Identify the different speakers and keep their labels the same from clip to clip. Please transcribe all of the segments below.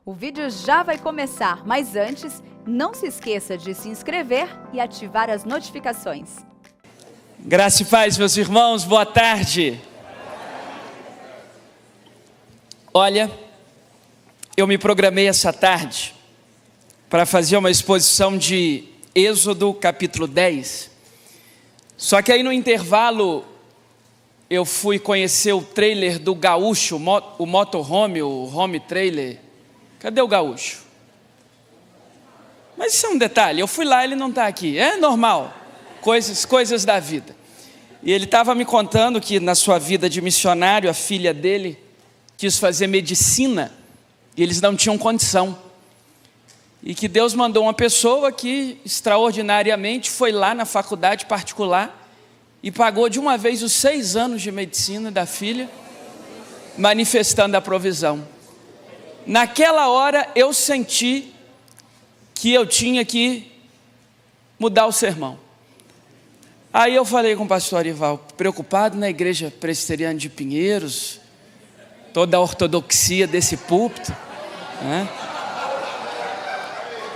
Speaker 1: O vídeo já vai começar, mas antes, não se esqueça de se inscrever e ativar as notificações.
Speaker 2: Graça e paz, meus irmãos, boa tarde. Olha, eu me programei essa tarde para fazer uma exposição de Êxodo capítulo 10. Só que aí no intervalo eu fui conhecer o trailer do Gaúcho, o motorhome, o home trailer. Cadê o Gaúcho? Mas isso é um detalhe, eu fui lá, ele não está aqui, é normal, coisas da vida. E ele estava me contando que na sua vida de missionário, a filha dele quis fazer medicina, e eles não tinham condição. E que Deus mandou uma pessoa que extraordinariamente foi lá na faculdade particular e pagou de uma vez os 6 anos de medicina da filha, manifestando a provisão. Naquela hora eu senti que eu tinha que mudar o sermão. Aí eu falei com o pastor Arival, preocupado na igreja presbiteriana de Pinheiros, toda a ortodoxia desse púlpito, né?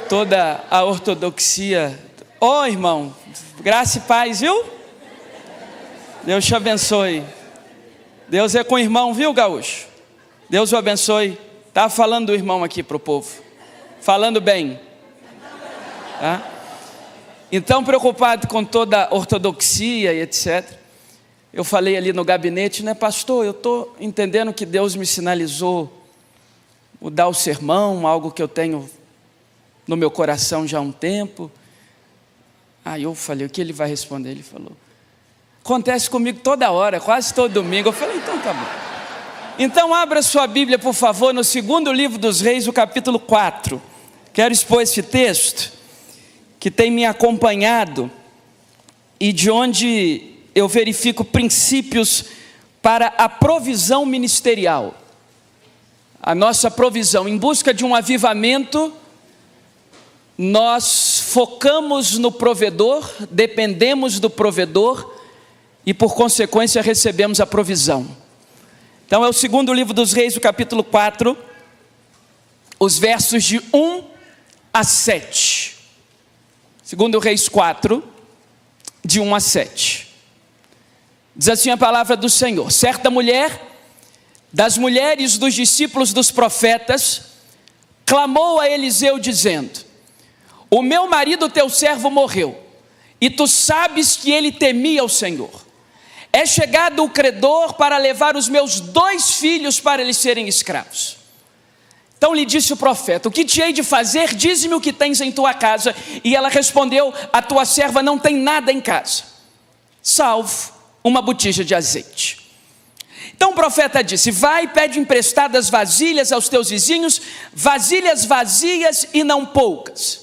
Speaker 2: Toda a ortodoxia. Ô irmão, graça e paz, viu? Deus te abençoe. Deus é com o irmão, viu, Gaúcho? Deus o abençoe. Estava falando do irmão aqui para o povo, falando bem, tá? Então, preocupado com toda a ortodoxia e etc., eu falei ali no gabinete, né, pastor, eu estou entendendo que Deus me sinalizou mudar o sermão, algo que eu tenho no meu coração já há um tempo. Aí eu falei, o que ele vai responder? Ele falou, acontece comigo toda hora, quase todo domingo. Eu falei, então tá bom. Então abra sua Bíblia, por favor, no segundo livro dos Reis, o capítulo 4. Quero expor esse texto que tem me acompanhado e de onde eu verifico princípios para a provisão ministerial. A nossa provisão, em busca de um avivamento, nós focamos no provedor, dependemos do provedor e por consequência recebemos a provisão. Então é o segundo livro dos Reis, o capítulo 4, os versos de 1 a 7. Segundo Reis 4, de 1 a 7. Diz assim a palavra do Senhor: certa mulher, das mulheres dos discípulos dos profetas, clamou a Eliseu dizendo: o meu marido teu servo morreu, e tu sabes que ele temia o Senhor. É chegado o credor para levar os meus 2 filhos para eles serem escravos. Então lhe disse o profeta: o que te hei de fazer? Dize-me o que tens em tua casa. E ela respondeu: a tua serva não tem nada em casa, salvo uma botija de azeite. Então o profeta disse: vai, pede emprestadas vasilhas aos teus vizinhos, vasilhas vazias e não poucas.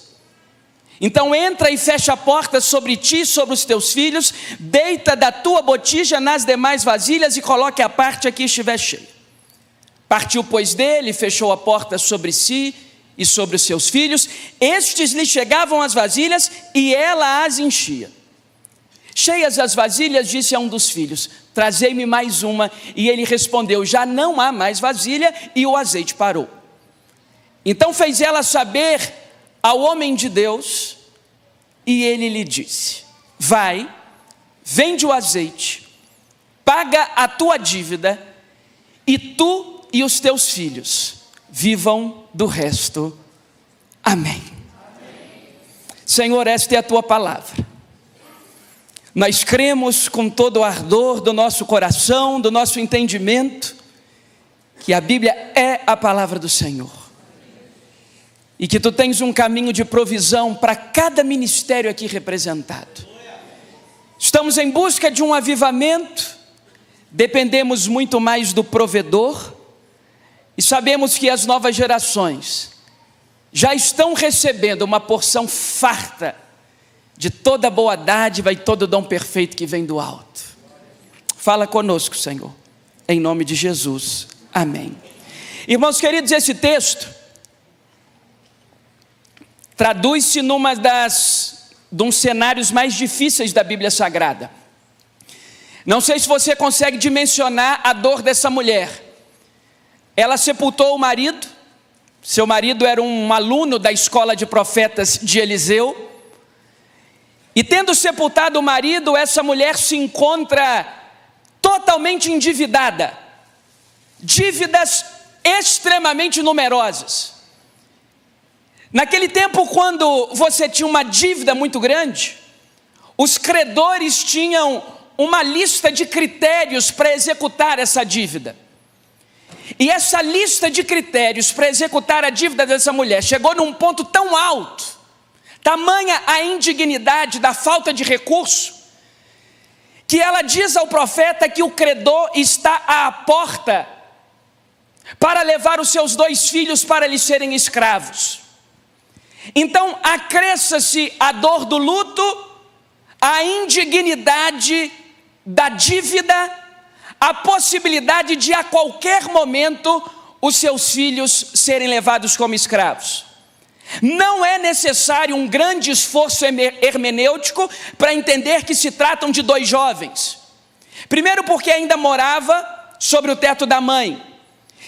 Speaker 2: Então entra e fecha a porta sobre ti e sobre os teus filhos, deita da tua botija nas demais vasilhas e coloque a parte a que estiver cheia. Partiu, pois, dele, fechou a porta sobre si e sobre os seus filhos. Estes lhe chegavam as vasilhas e ela as enchia. Cheias as vasilhas, disse a um dos filhos: trazei-me mais uma. E ele respondeu: já não há mais vasilha, e o azeite parou. Então fez ela saber ao homem de Deus, e ele lhe disse: vai, vende o azeite, paga a tua dívida, e tu e os teus filhos vivam do resto. Amém. Senhor, esta é a tua palavra. Nós cremos com todo o ardor do nosso coração, do nosso entendimento, que a Bíblia é a palavra do Senhor. E que tu tens um caminho de provisão para cada ministério aqui representado. Estamos em busca de um avivamento, dependemos muito mais do provedor, e sabemos que as novas gerações já estão recebendo uma porção farta de toda boa dádiva e todo dom perfeito que vem do alto. Fala conosco, Senhor, em nome de Jesus, amém. Irmãos queridos, esse texto traduz-se de um cenários mais difíceis da Bíblia Sagrada. Não sei se você consegue dimensionar a dor dessa mulher. Ela sepultou o marido, Seu marido era um aluno da escola de profetas de Eliseu. E tendo sepultado o marido, essa mulher se encontra totalmente endividada. Dívidas extremamente numerosas. Naquele tempo, quando você tinha uma dívida muito grande, os credores tinham uma lista de critérios para executar essa dívida. E essa lista de critérios para executar a dívida dessa mulher chegou num ponto tão alto, tamanha a indignidade da falta de recurso, que ela diz ao profeta que o credor está à porta para levar os seus 2 filhos para lhes serem escravos. Então acresça-se a dor do luto, a indignidade da dívida, a possibilidade de a qualquer momento os seus filhos serem levados como escravos. Não é necessário um grande esforço hermenêutico para entender que se tratam de 2 jovens. Primeiro, porque ainda morava sobre o teto da mãe.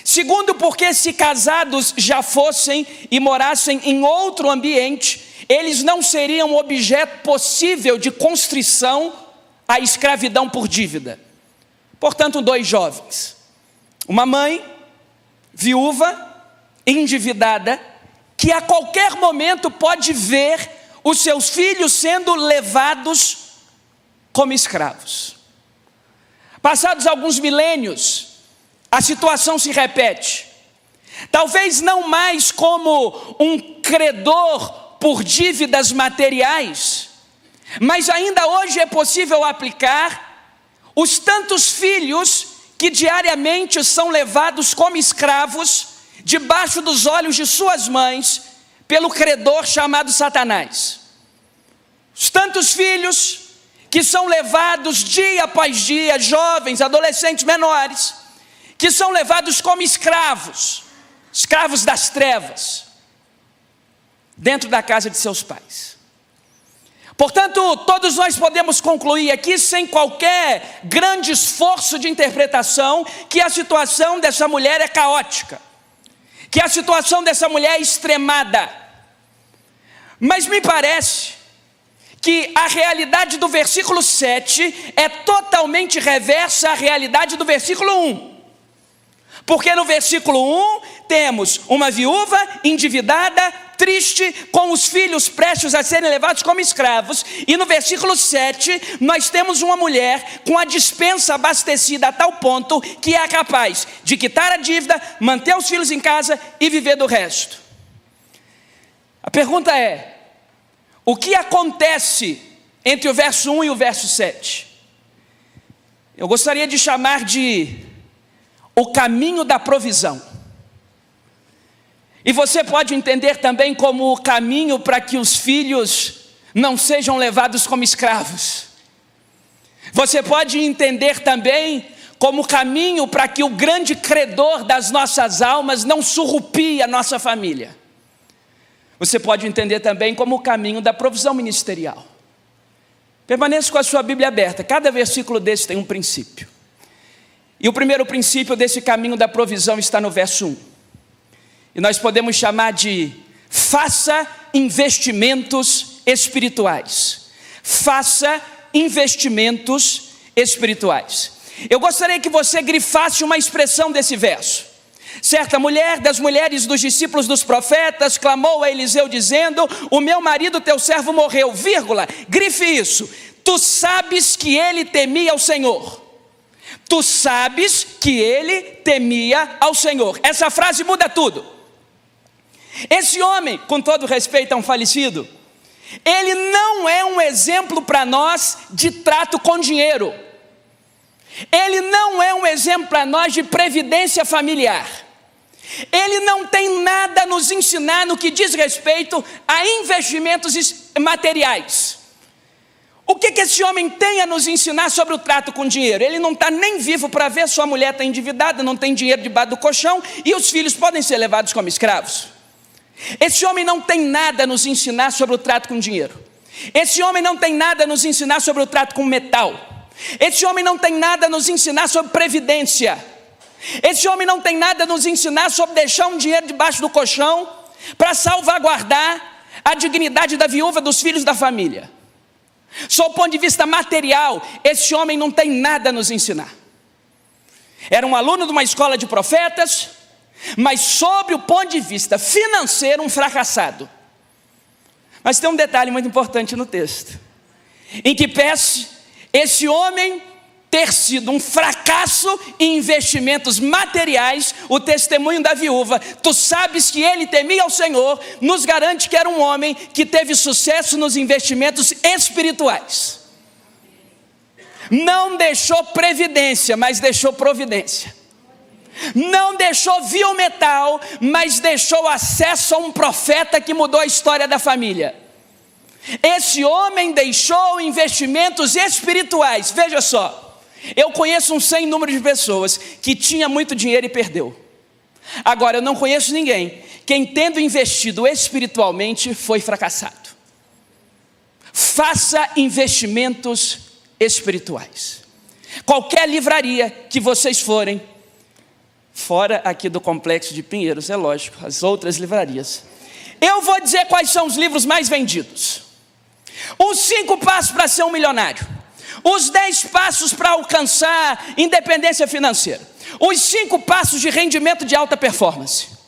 Speaker 2: Segundo, porque se casados já fossem e morassem em outro ambiente, eles não seriam objeto possível de constrição à escravidão por dívida. Portanto, 2 jovens. Uma mãe, viúva, endividada, que a qualquer momento pode ver os seus filhos sendo levados como escravos. Passados alguns milênios, a situação se repete. Talvez não mais como um credor por dívidas materiais, mas ainda hoje é possível aplicar os tantos filhos que diariamente são levados como escravos debaixo dos olhos de suas mães pelo credor chamado Satanás. Os tantos filhos que são levados dia após dia, jovens, adolescentes, menores, que são levados como escravos, escravos das trevas, dentro da casa de seus pais. Portanto, todos nós podemos concluir aqui, sem qualquer grande esforço de interpretação, que a situação dessa mulher é caótica, que a situação dessa mulher é extremada. Mas me parece que a realidade do versículo 7 é totalmente reversa à realidade do versículo 1. Porque no versículo 1 temos uma viúva endividada, triste, com os filhos prestes a serem levados como escravos. E no versículo 7 nós temos uma mulher com a despensa abastecida a tal ponto que é capaz de quitar a dívida, manter os filhos em casa e viver do resto. A pergunta é: o que acontece entre o verso 1 e o verso 7? Eu gostaria de chamar de o caminho da provisão. E você pode entender também como o caminho para que os filhos não sejam levados como escravos. Você pode entender também como o caminho para que o grande credor das nossas almas não surrupie a nossa família. Você pode entender também como o caminho da provisão ministerial. Permaneça com a sua Bíblia aberta. Cada versículo desse tem um princípio. E o primeiro princípio desse caminho da provisão está no verso 1. E nós podemos chamar de: faça investimentos espirituais. Faça investimentos espirituais. Eu gostaria que você grifasse uma expressão desse verso. Certa mulher das mulheres dos discípulos dos profetas clamou a Eliseu dizendo: o meu marido teu servo morreu, vírgula, grife isso: tu sabes que ele temia ao Senhor. Tu sabes que ele temia ao Senhor. Essa frase muda tudo. Esse homem, com todo respeito a um falecido, ele não é um exemplo para nós de trato com dinheiro. Ele não é um exemplo para nós de previdência familiar. Ele não tem nada a nos ensinar no que diz respeito a investimentos materiais. O que esse homem tem a nos ensinar sobre o trato com dinheiro? Ele não está nem vivo para ver sua mulher está endividada, não tem dinheiro debaixo do colchão e os filhos podem ser levados como escravos. Esse homem não tem nada a nos ensinar sobre o trato com dinheiro. Esse homem não tem nada a nos ensinar sobre o trato com metal. Esse homem não tem nada a nos ensinar sobre previdência. Esse homem não tem nada a nos ensinar sobre deixar um dinheiro debaixo do colchão para salvaguardar a dignidade da viúva, dos filhos da família. Sob o ponto de vista material, esse homem não tem nada a nos ensinar. Era um aluno de uma escola de profetas, mas sobre o ponto de vista financeiro, um fracassado. Mas tem um detalhe muito importante no texto, em que parece esse homem ter sido um fracasso em investimentos materiais. O testemunho da viúva, tu sabes que ele temia ao Senhor, nos garante que era um homem que teve sucesso nos investimentos espirituais. Não deixou previdência, mas deixou providência. Não deixou biometal, mas deixou acesso a um profeta que mudou a história da família. Esse homem deixou investimentos espirituais. Veja só, eu conheço um sem número de pessoas que tinha muito dinheiro e perdeu. Agora, eu não conheço ninguém quem, tendo investido espiritualmente, foi fracassado. Faça investimentos espirituais. Qualquer livraria que vocês forem, fora aqui do Complexo de Pinheiros, é lógico, as outras livrarias, eu vou dizer quais são os livros mais vendidos. Os 5 passos para ser um milionário. Os 10 passos para alcançar independência financeira. Os 5 passos de rendimento de alta performance.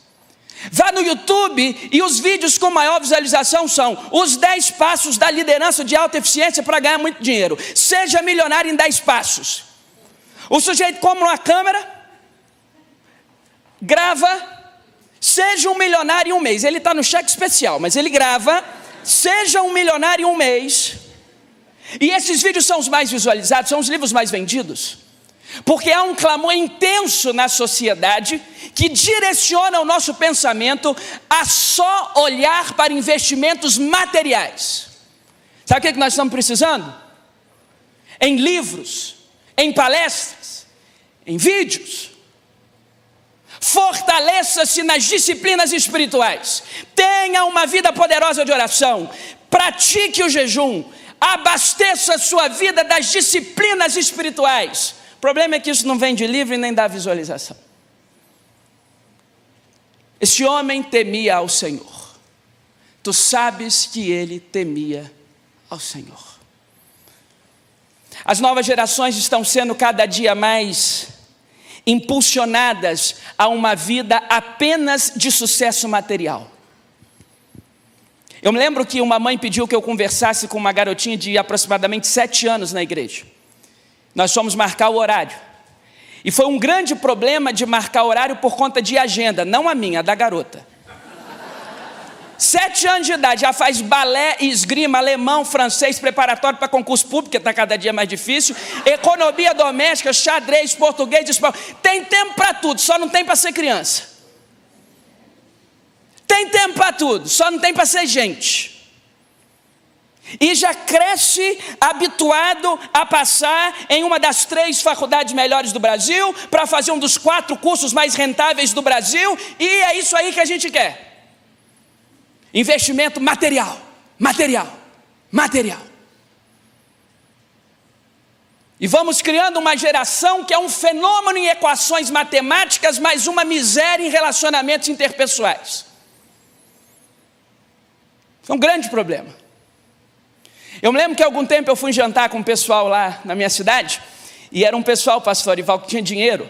Speaker 2: Vá no YouTube e os vídeos com maior visualização são os 10 passos da liderança de alta eficiência para ganhar muito dinheiro. Seja milionário em 10 passos. O sujeito compra uma câmera, grava, seja um milionário em um mês. Ele está no cheque especial, mas ele grava, seja um milionário em um mês. E esses vídeos são os mais visualizados, são os livros mais vendidos, porque há um clamor intenso na sociedade que direciona o nosso pensamento a só olhar para investimentos materiais. Sabe o que nós estamos precisando? Em livros, em palestras, em vídeos. Fortaleça-se nas disciplinas espirituais, tenha uma vida poderosa de oração, pratique o jejum, abasteça a sua vida das disciplinas espirituais. O problema é que isso não vem de livro e nem da visualização. Esse homem temia ao Senhor. Tu sabes que ele temia ao Senhor. As novas gerações estão sendo cada dia mais impulsionadas a uma vida apenas de sucesso material. Eu me lembro que uma mãe pediu que eu conversasse com uma garotinha de aproximadamente 7 anos na igreja. Nós fomos marcar o horário. E foi um grande problema de marcar o horário por conta de agenda, não a minha, a da garota. 7 anos de idade, já faz balé, esgrima, alemão, francês, preparatório para concurso público, que está cada dia mais difícil, economia doméstica, xadrez, português, espanhol. Tem tempo para tudo, só não tem para ser criança. Tem tempo para tudo, só não tem para ser gente. E já cresce habituado a passar em uma das 3 faculdades melhores do Brasil, para fazer um dos 4 cursos mais rentáveis do Brasil, e é isso aí que a gente quer. Investimento material, material, material. E vamos criando uma geração que é um fenômeno em equações matemáticas, mas uma miséria em relacionamentos interpessoais. É um grande problema. Eu me lembro que há algum tempo eu fui jantar com um pessoal lá na minha cidade, e era um pessoal, pastor Arival, que tinha dinheiro,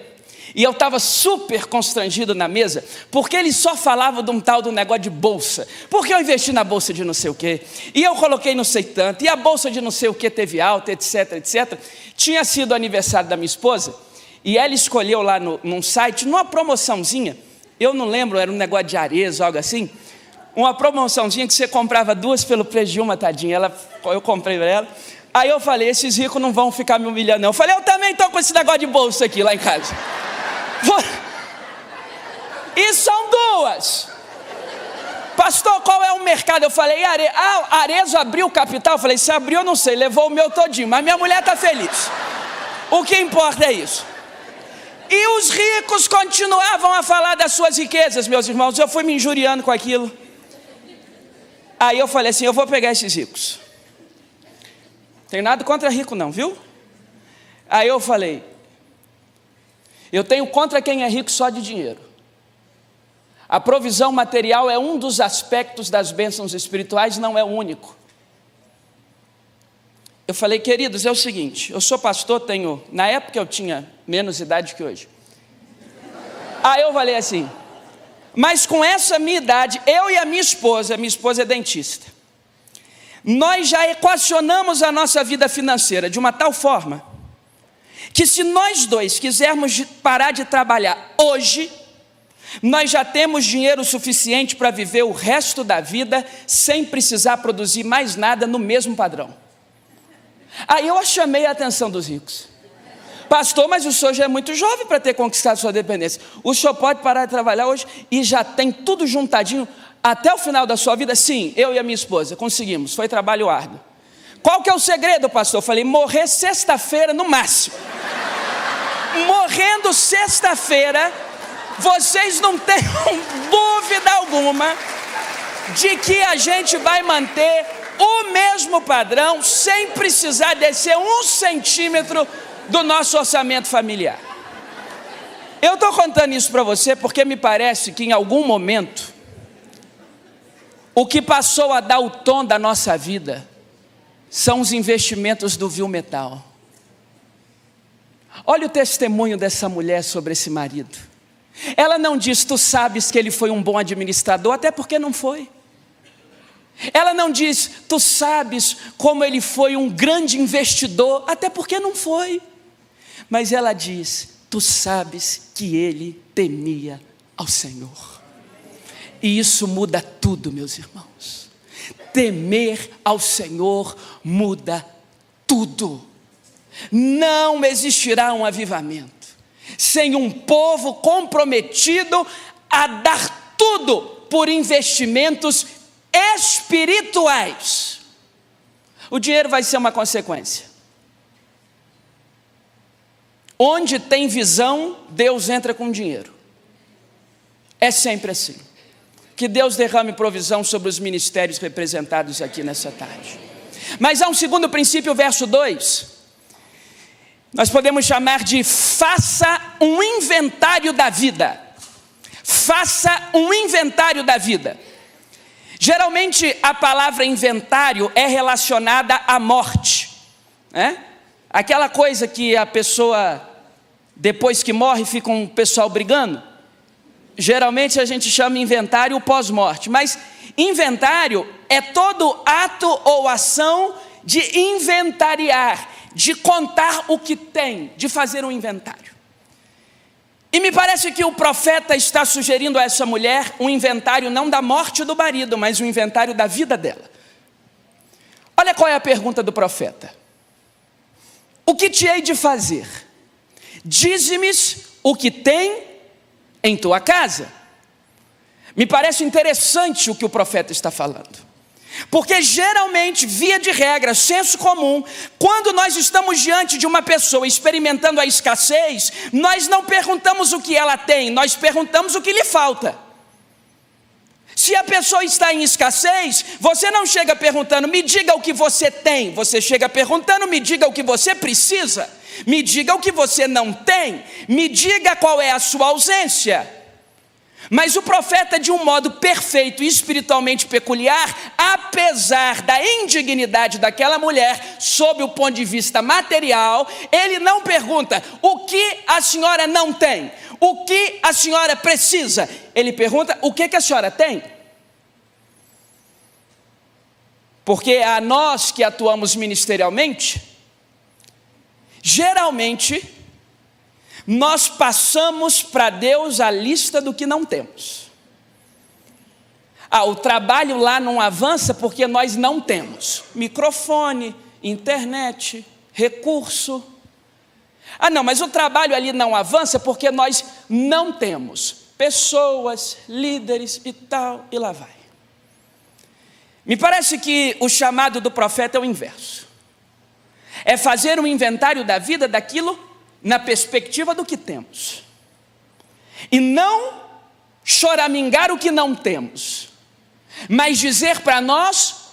Speaker 2: e eu estava super constrangido na mesa, porque eles só falavam de um tal do negócio de bolsa, porque eu investi na bolsa de não sei o quê, e eu coloquei não sei tanto, e a bolsa de não sei o quê teve alta, etc, etc. Tinha sido o aniversário da minha esposa, e ela escolheu lá num site, numa promoçãozinha, eu não lembro, era um negócio de Arezzo, algo assim, uma promoçãozinha que você comprava 2 pelo preço de uma, tadinha. Eu comprei para ela. Aí eu falei, esses ricos não vão ficar me humilhando não. Eu falei, eu também estou com esse negócio de bolsa aqui lá em casa. E são 2. Pastor, qual é o mercado? Eu falei, Arezzo abriu o capital. Eu falei, se abriu eu não sei, levou o meu todinho, mas minha mulher está feliz. O que importa é isso. E os ricos continuavam a falar das suas riquezas, meus irmãos. Eu fui me injuriando com aquilo. Aí eu falei assim, eu vou pegar esses ricos. Tem nada contra rico não, viu? Aí eu falei, Eu tenho contra quem é rico só de dinheiro. A provisão material é um dos aspectos das bênçãos espirituais, não é o único. Eu falei, queridos, é o seguinte, eu sou pastor, na época eu tinha menos idade que hoje. Aí eu falei assim, mas com essa minha idade, eu e a minha esposa é dentista, nós já equacionamos a nossa vida financeira de uma tal forma, que se nós dois quisermos parar de trabalhar hoje, nós já temos dinheiro suficiente para viver o resto da vida, sem precisar produzir mais nada no mesmo padrão. Aí eu chamei a atenção dos ricos. Pastor, mas o senhor já é muito jovem para ter conquistado sua dependência. O senhor pode parar de trabalhar hoje e já tem tudo juntadinho até o final da sua vida? Sim, eu e a minha esposa conseguimos, foi trabalho árduo. Qual que é o segredo, pastor? Eu falei, morrer sexta-feira no máximo. Morrendo sexta-feira, vocês não tenham dúvida alguma de que a gente vai manter o mesmo padrão, sem precisar descer 1 centímetro do nosso orçamento familiar. Eu estou contando isso para você porque me parece que em algum momento, o que passou a dar o tom da nossa vida, são os investimentos do vil metal. Olha o testemunho dessa mulher sobre esse marido. Ela não diz, tu sabes que ele foi um bom administrador, até porque não foi. Ela não diz, tu sabes como ele foi um grande investidor, até porque não foi. Mas ela diz, tu sabes que ele temia ao Senhor. E isso muda tudo, meus irmãos. Temer ao Senhor muda tudo. Não existirá um avivamento sem um povo comprometido a dar tudo por investimentos espirituais. O dinheiro vai ser uma consequência. Onde tem visão, Deus entra com dinheiro. É sempre assim. Que Deus derrame provisão sobre os ministérios representados aqui nessa tarde. Mas há um segundo princípio, verso 2. Nós podemos chamar de faça um inventário da vida. Faça um inventário da vida. Geralmente a palavra inventário é relacionada à morte, né? Aquela coisa que a pessoa, depois que morre, fica um pessoal brigando. Geralmente a gente chama inventário pós-morte, mas inventário é todo ato ou ação de inventariar, de contar o que tem, de fazer um inventário. E me parece que o profeta está sugerindo a essa mulher um inventário não da morte do marido, mas um inventário da vida dela. Olha qual é a pergunta do profeta. O que te hei de fazer? Dize-me o que tem em tua casa. Me parece interessante o que o profeta está falando. Porque geralmente, via de regra, senso comum, quando nós estamos diante de uma pessoa experimentando a escassez, nós não perguntamos o que ela tem, nós perguntamos o que lhe falta. Se a pessoa está em escassez, você não chega perguntando, me diga o que você tem, você chega perguntando, me diga o que você precisa, me diga o que você não tem, me diga qual é a sua ausência. Mas o profeta, de um modo perfeito e espiritualmente peculiar, apesar da indignidade daquela mulher, sob o ponto de vista material, ele não pergunta o que a senhora não tem, o que a senhora precisa. Ele pergunta o que a senhora tem. Porque a nós que atuamos ministerialmente, geralmente, nós passamos para Deus a lista do que não temos. O trabalho lá não avança porque nós não temos microfone, internet, recurso. Não, mas o trabalho ali não avança porque nós não temos pessoas, líderes e tal, e lá vai. Me parece que o chamado do profeta é o inverso. É fazer um inventário da vida daquilo na perspectiva do que temos, e não choramingar o que não temos, mas dizer para nós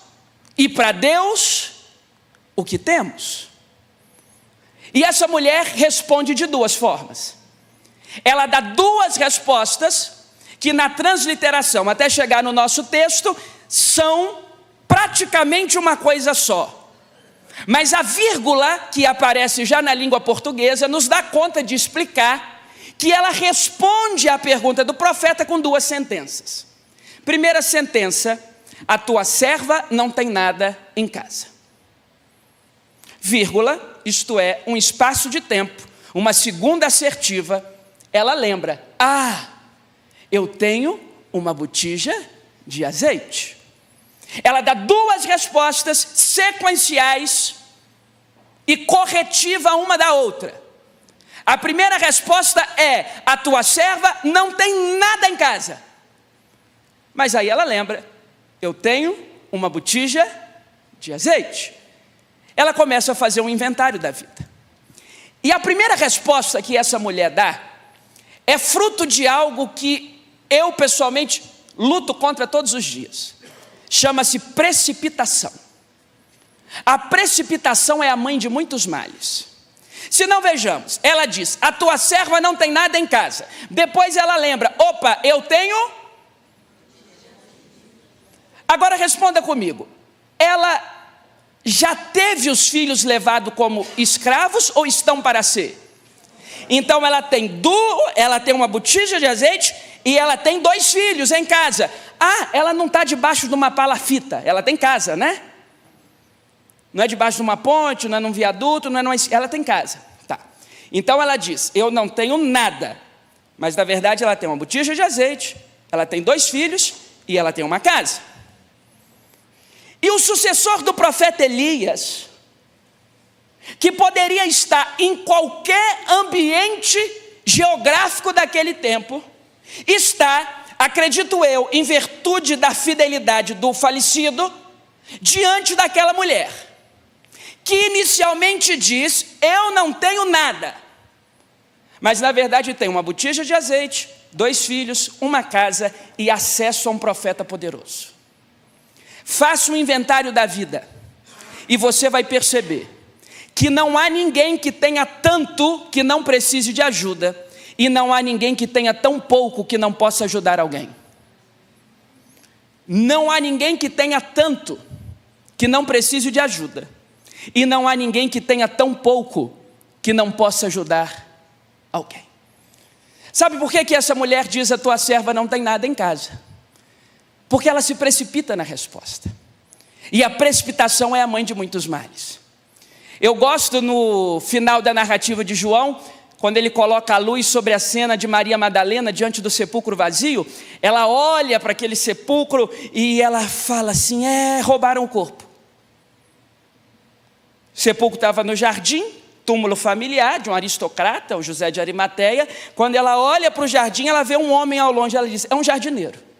Speaker 2: e para Deus o que temos. E essa mulher responde de duas formas. ela dá duas respostas que na transliteração, até chegar no nosso texto, são praticamente uma coisa só. Mas a vírgula que aparece já na língua portuguesa nos dá conta de explicar que ela responde à pergunta do profeta com duas sentenças. Primeira sentença: a tua serva não tem nada em casa. Vírgula, isto é, um espaço de tempo, uma segunda assertiva, ela lembra: eu tenho uma botija de azeite. Ela dá duas respostas sequenciais e corretiva uma da outra. A primeira resposta é: a tua serva não tem nada em casa. Mas aí ela lembra: eu tenho uma botija de azeite. Ela começa a fazer um inventário da vida. E a primeira resposta que essa mulher dá é fruto de algo que eu pessoalmente luto contra todos os dias. Chama-se precipitação. A precipitação é a mãe de muitos males. Se não, vejamos, ela diz: a tua serva não tem nada em casa. Depois ela lembra: opa, eu tenho. Agora responda comigo: ela já teve os filhos levados como escravos ou estão para ser? Então ela tem uma botija de azeite e ela tem 2 filhos em casa. Ela não está debaixo de uma palafita, ela tem casa, né? Não é debaixo de uma ponte, não é num viaduto, ela tem casa. Tá. Então ela diz: eu não tenho nada. Mas na verdade ela tem uma botija de azeite, ela tem 2 filhos e ela tem uma casa. E o sucessor do profeta Elias, que poderia estar em qualquer ambiente geográfico daquele tempo, está, acredito eu, em virtude da fidelidade do falecido, diante daquela mulher, que inicialmente diz: eu não tenho nada, mas na verdade tem uma botija de azeite, 2 filhos, uma casa e acesso a um profeta poderoso. Faça um inventário da vida e você vai perceber que não há ninguém que tenha tanto que não precise de ajuda, e não há ninguém que tenha tão pouco que não possa ajudar alguém. Não há ninguém que tenha tanto que não precise de ajuda, e não há ninguém que tenha tão pouco que não possa ajudar alguém. Sabe por que essa mulher diz: a tua serva não tem nada em casa? Porque ela se precipita na resposta. E a precipitação é a mãe de muitos males. Eu gosto no final da narrativa de João, quando ele coloca a luz sobre a cena de Maria Madalena diante do sepulcro vazio. Ela olha para aquele sepulcro e ela fala assim: roubaram o corpo. O sepulcro estava no jardim, túmulo familiar de um aristocrata, o José de Arimateia. Quando ela olha para o jardim, ela vê um homem ao longe. Ela diz: é um jardineiro.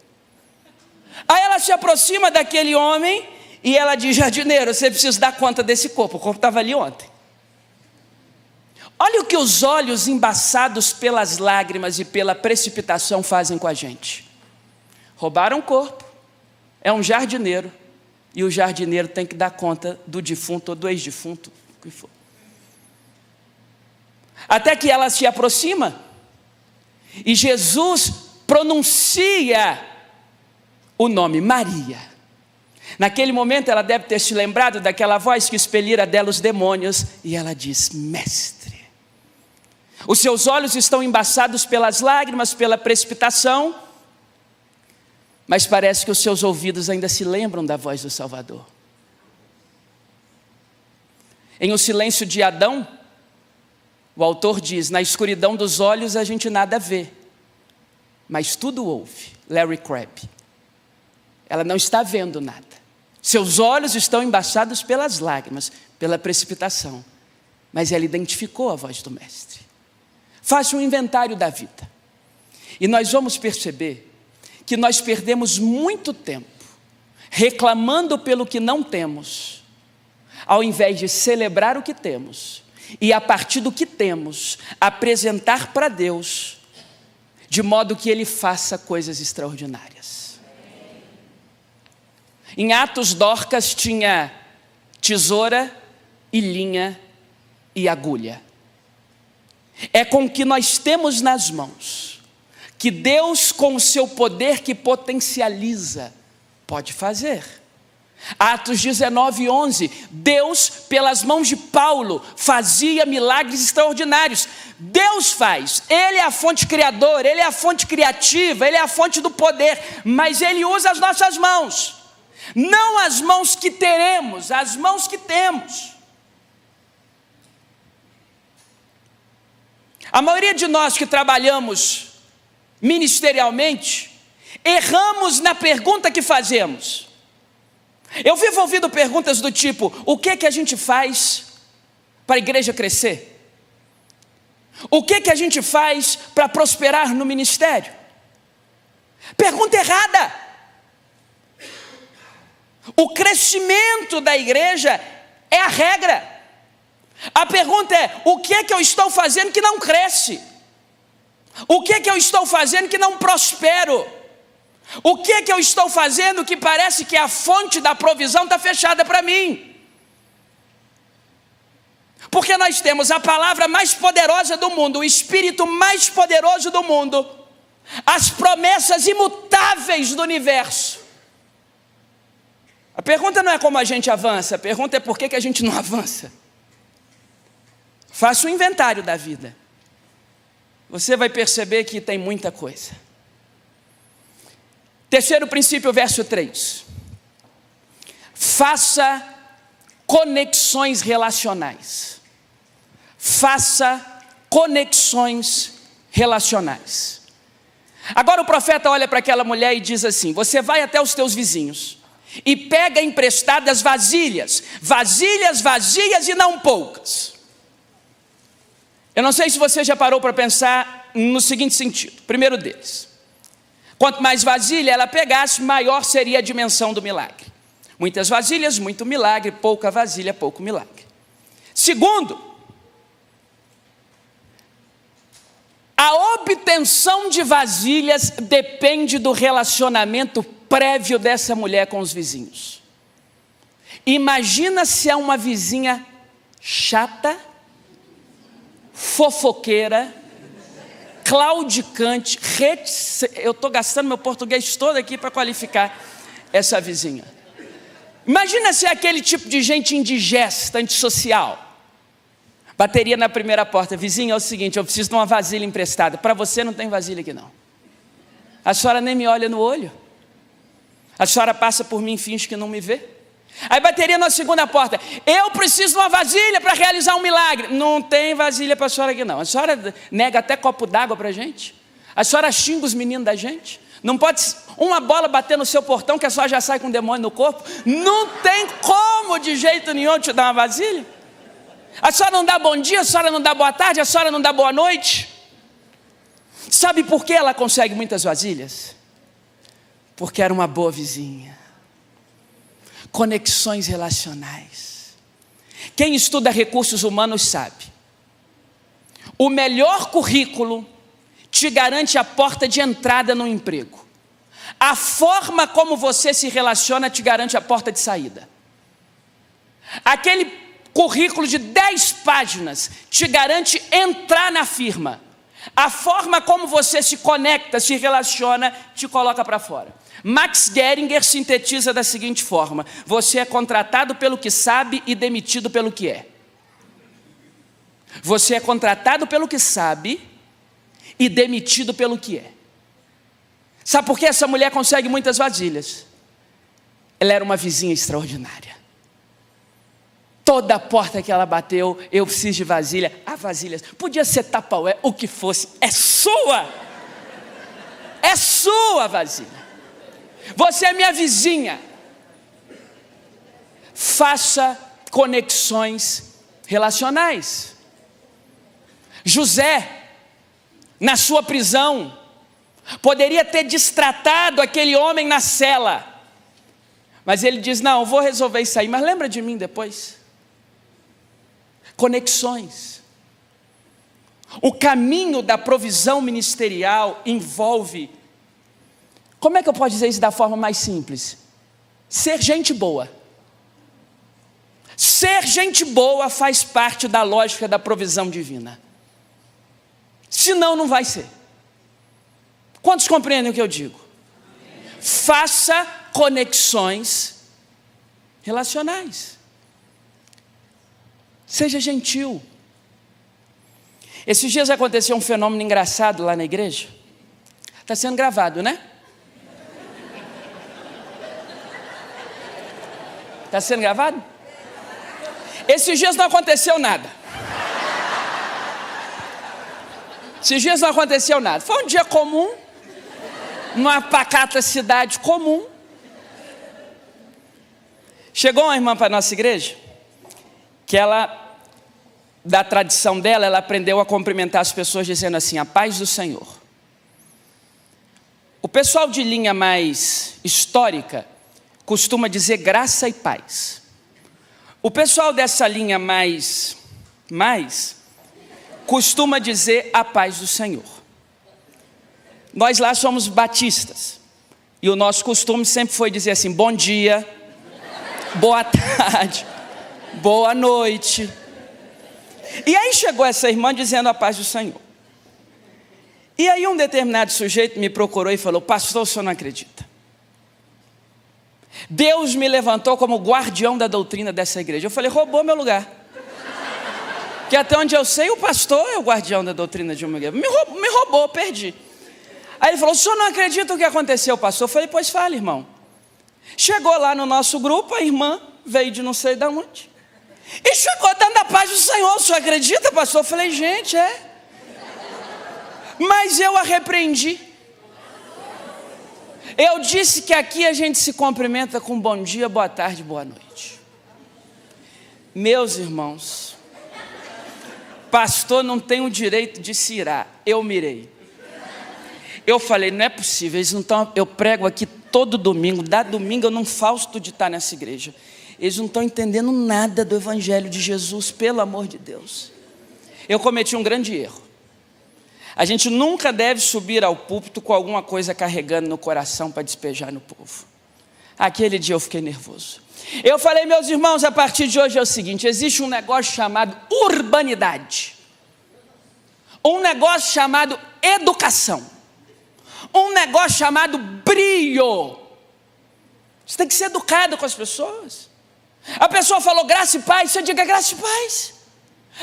Speaker 2: Aí ela se aproxima daquele homem e ela diz: jardineiro, você precisa dar conta desse corpo. O corpo estava ali ontem. Olha o que os olhos embaçados pelas lágrimas e pela precipitação fazem com a gente. Roubaram o corpo, é um jardineiro, e o jardineiro tem que dar conta do defunto ou do ex-defunto, o que for. Até que ela se aproxima e Jesus pronuncia o nome Maria. Naquele momento ela deve ter se lembrado daquela voz que expelira dela os demônios, e ela diz: mestre. Os seus olhos estão embaçados pelas lágrimas, pela precipitação, mas parece que os seus ouvidos ainda se lembram da voz do Salvador. Em O Silêncio de Adão, o autor diz: na escuridão dos olhos a gente nada vê, mas tudo ouve. Larry Crabb. Ela não está vendo nada. Seus olhos estão embaçados pelas lágrimas, pela precipitação, mas ela identificou a voz do mestre. Faça um inventário da vida e nós vamos perceber que nós perdemos muito tempo reclamando pelo que não temos, ao invés de celebrar o que temos e, a partir do que temos, apresentar para Deus, de modo que Ele faça coisas extraordinárias. Em Atos, Dorcas tinha tesoura e linha e agulha. é com o que nós temos nas mãos, que Deus, com o seu poder que potencializa, pode fazer. Atos 19:11, Deus, pelas mãos de Paulo, fazia milagres extraordinários. Deus faz, Ele é a fonte criadora, Ele é a fonte criativa, Ele é a fonte do poder, mas Ele usa as nossas mãos, não as mãos que teremos, as mãos que temos. A maioria de nós que trabalhamos ministerialmente, erramos na pergunta que fazemos. Eu vivo ouvindo perguntas do tipo: o que a gente faz para a igreja crescer? O que a gente faz para prosperar no ministério? Pergunta errada. O crescimento da igreja é a regra. A pergunta é: o que eu estou fazendo que não cresce? O que eu estou fazendo que não prospero? O que eu estou fazendo que parece que a fonte da provisão está fechada para mim? Porque nós temos a palavra mais poderosa do mundo, o Espírito mais poderoso do mundo, as promessas imutáveis do universo. A pergunta não é como a gente avança, a pergunta é por que a gente não avança. Faça um inventário da vida. Você vai perceber que tem muita coisa. Terceiro princípio, verso 3. Faça conexões relacionais. Faça conexões relacionais. Agora o profeta olha para aquela mulher e diz assim: você vai até os teus vizinhos e pega emprestadas vasilhas vazias e não poucas. Eu não sei se você já parou para pensar no seguinte sentido. Primeiro deles: quanto mais vasilha ela pegasse, maior seria a dimensão do milagre. Muitas vasilhas, muito milagre. Pouca vasilha, pouco milagre. Segundo, a obtenção de vasilhas depende do relacionamento prévio dessa mulher com os vizinhos. Imagina se é uma vizinha chata, fofoqueira, claudicante, eu estou gastando meu português todo aqui para qualificar essa vizinha. Imagina se é aquele tipo de gente indigesta, antissocial. Bateria na primeira porta: vizinha, é o seguinte, eu preciso de uma vasilha emprestada. Para você não tem vasilha aqui não. A senhora nem me olha no olho. A senhora passa por mim e finge que não me vê. Aí bateria na segunda porta: eu preciso de uma vasilha para realizar um milagre. Não tem vasilha para a senhora aqui não. A senhora nega até copo d'água para a gente. A senhora xinga os meninos da gente. Não pode uma bola bater no seu portão que a senhora já sai com um demônio no corpo. Não tem como de jeito nenhum te dar uma vasilha. A senhora não dá bom dia, a senhora não dá boa tarde, a senhora não dá boa noite. Sabe por que ela consegue muitas vasilhas? Porque era uma boa vizinha. Conexões relacionais. Quem estuda recursos humanos sabe: o melhor currículo te garante a porta de entrada no emprego. A forma como você se relaciona te garante a porta de saída. Aquele currículo de 10 páginas te garante entrar na firma. A forma como você se conecta, se relaciona, te coloca para fora. Max Geringer sintetiza da seguinte forma: você é contratado pelo que sabe e demitido pelo que é. Você é contratado pelo que sabe e demitido pelo que é. Sabe por que essa mulher consegue muitas vasilhas? Ela era uma vizinha extraordinária. Toda a porta que ela bateu: eu preciso de vasilha. A vasilha podia ser Tupperware, o que fosse, é sua. É sua vasilha. Você é minha vizinha. Faça conexões relacionais. José, na sua prisão, poderia ter destratado aquele homem na cela, mas ele diz: não, vou resolver isso aí, mas lembra de mim depois. Conexões. O caminho da provisão ministerial envolve, como é que eu posso dizer isso da forma mais simples? Ser gente boa. Ser gente boa faz parte da lógica da provisão divina. Senão não vai ser. Quantos compreendem o que eu digo? Faça conexões relacionais. Seja gentil. Esses dias aconteceu um fenômeno engraçado lá na igreja. Está sendo gravado, né? Está sendo gravado? Esses dias não aconteceu nada. Esses dias não aconteceu nada. Foi um dia comum, numa pacata cidade comum. Chegou uma irmã para a nossa igreja, que ela, da tradição dela, ela aprendeu a cumprimentar as pessoas dizendo assim: a paz do Senhor. O pessoal de linha mais histórica costuma dizer graça e paz. O pessoal dessa linha mais costuma dizer a paz do Senhor. Nós lá somos batistas, e o nosso costume sempre foi dizer assim: bom dia, boa tarde, boa noite. E aí chegou essa irmã dizendo a paz do Senhor. E aí um determinado sujeito me procurou e falou: pastor, o senhor não acredita? Deus me levantou como guardião da doutrina dessa igreja. Eu falei: roubou meu lugar. Que até onde eu sei, o pastor é o guardião da doutrina de uma igreja. Me roubou, perdi. Aí ele falou: o senhor não acredita o que aconteceu, pastor? Eu falei: pois fala, irmão. Chegou lá no nosso grupo, a irmã veio de não sei de onde, e chegou dando a paz do Senhor. O senhor acredita, pastor? Eu falei: gente, mas eu a repreendi. Eu disse que aqui a gente se cumprimenta com bom dia, boa tarde, boa noite. Meus irmãos, pastor não tem o direito de se irar. Eu mirei. Eu falei: não é possível, eles não estão. Eu prego aqui todo domingo, da domingo eu não falto de estar nessa igreja. Eles não estão entendendo nada do evangelho de Jesus, pelo amor de Deus. Eu cometi um grande erro. A gente nunca deve subir ao púlpito com alguma coisa carregando no coração para despejar no povo. Aquele dia eu fiquei nervoso. Eu falei: meus irmãos, a partir de hoje é o seguinte: existe um negócio chamado urbanidade, um negócio chamado educação, um negócio chamado brio. Você tem que ser educado com as pessoas. A pessoa falou graça e paz, você diga graça e paz.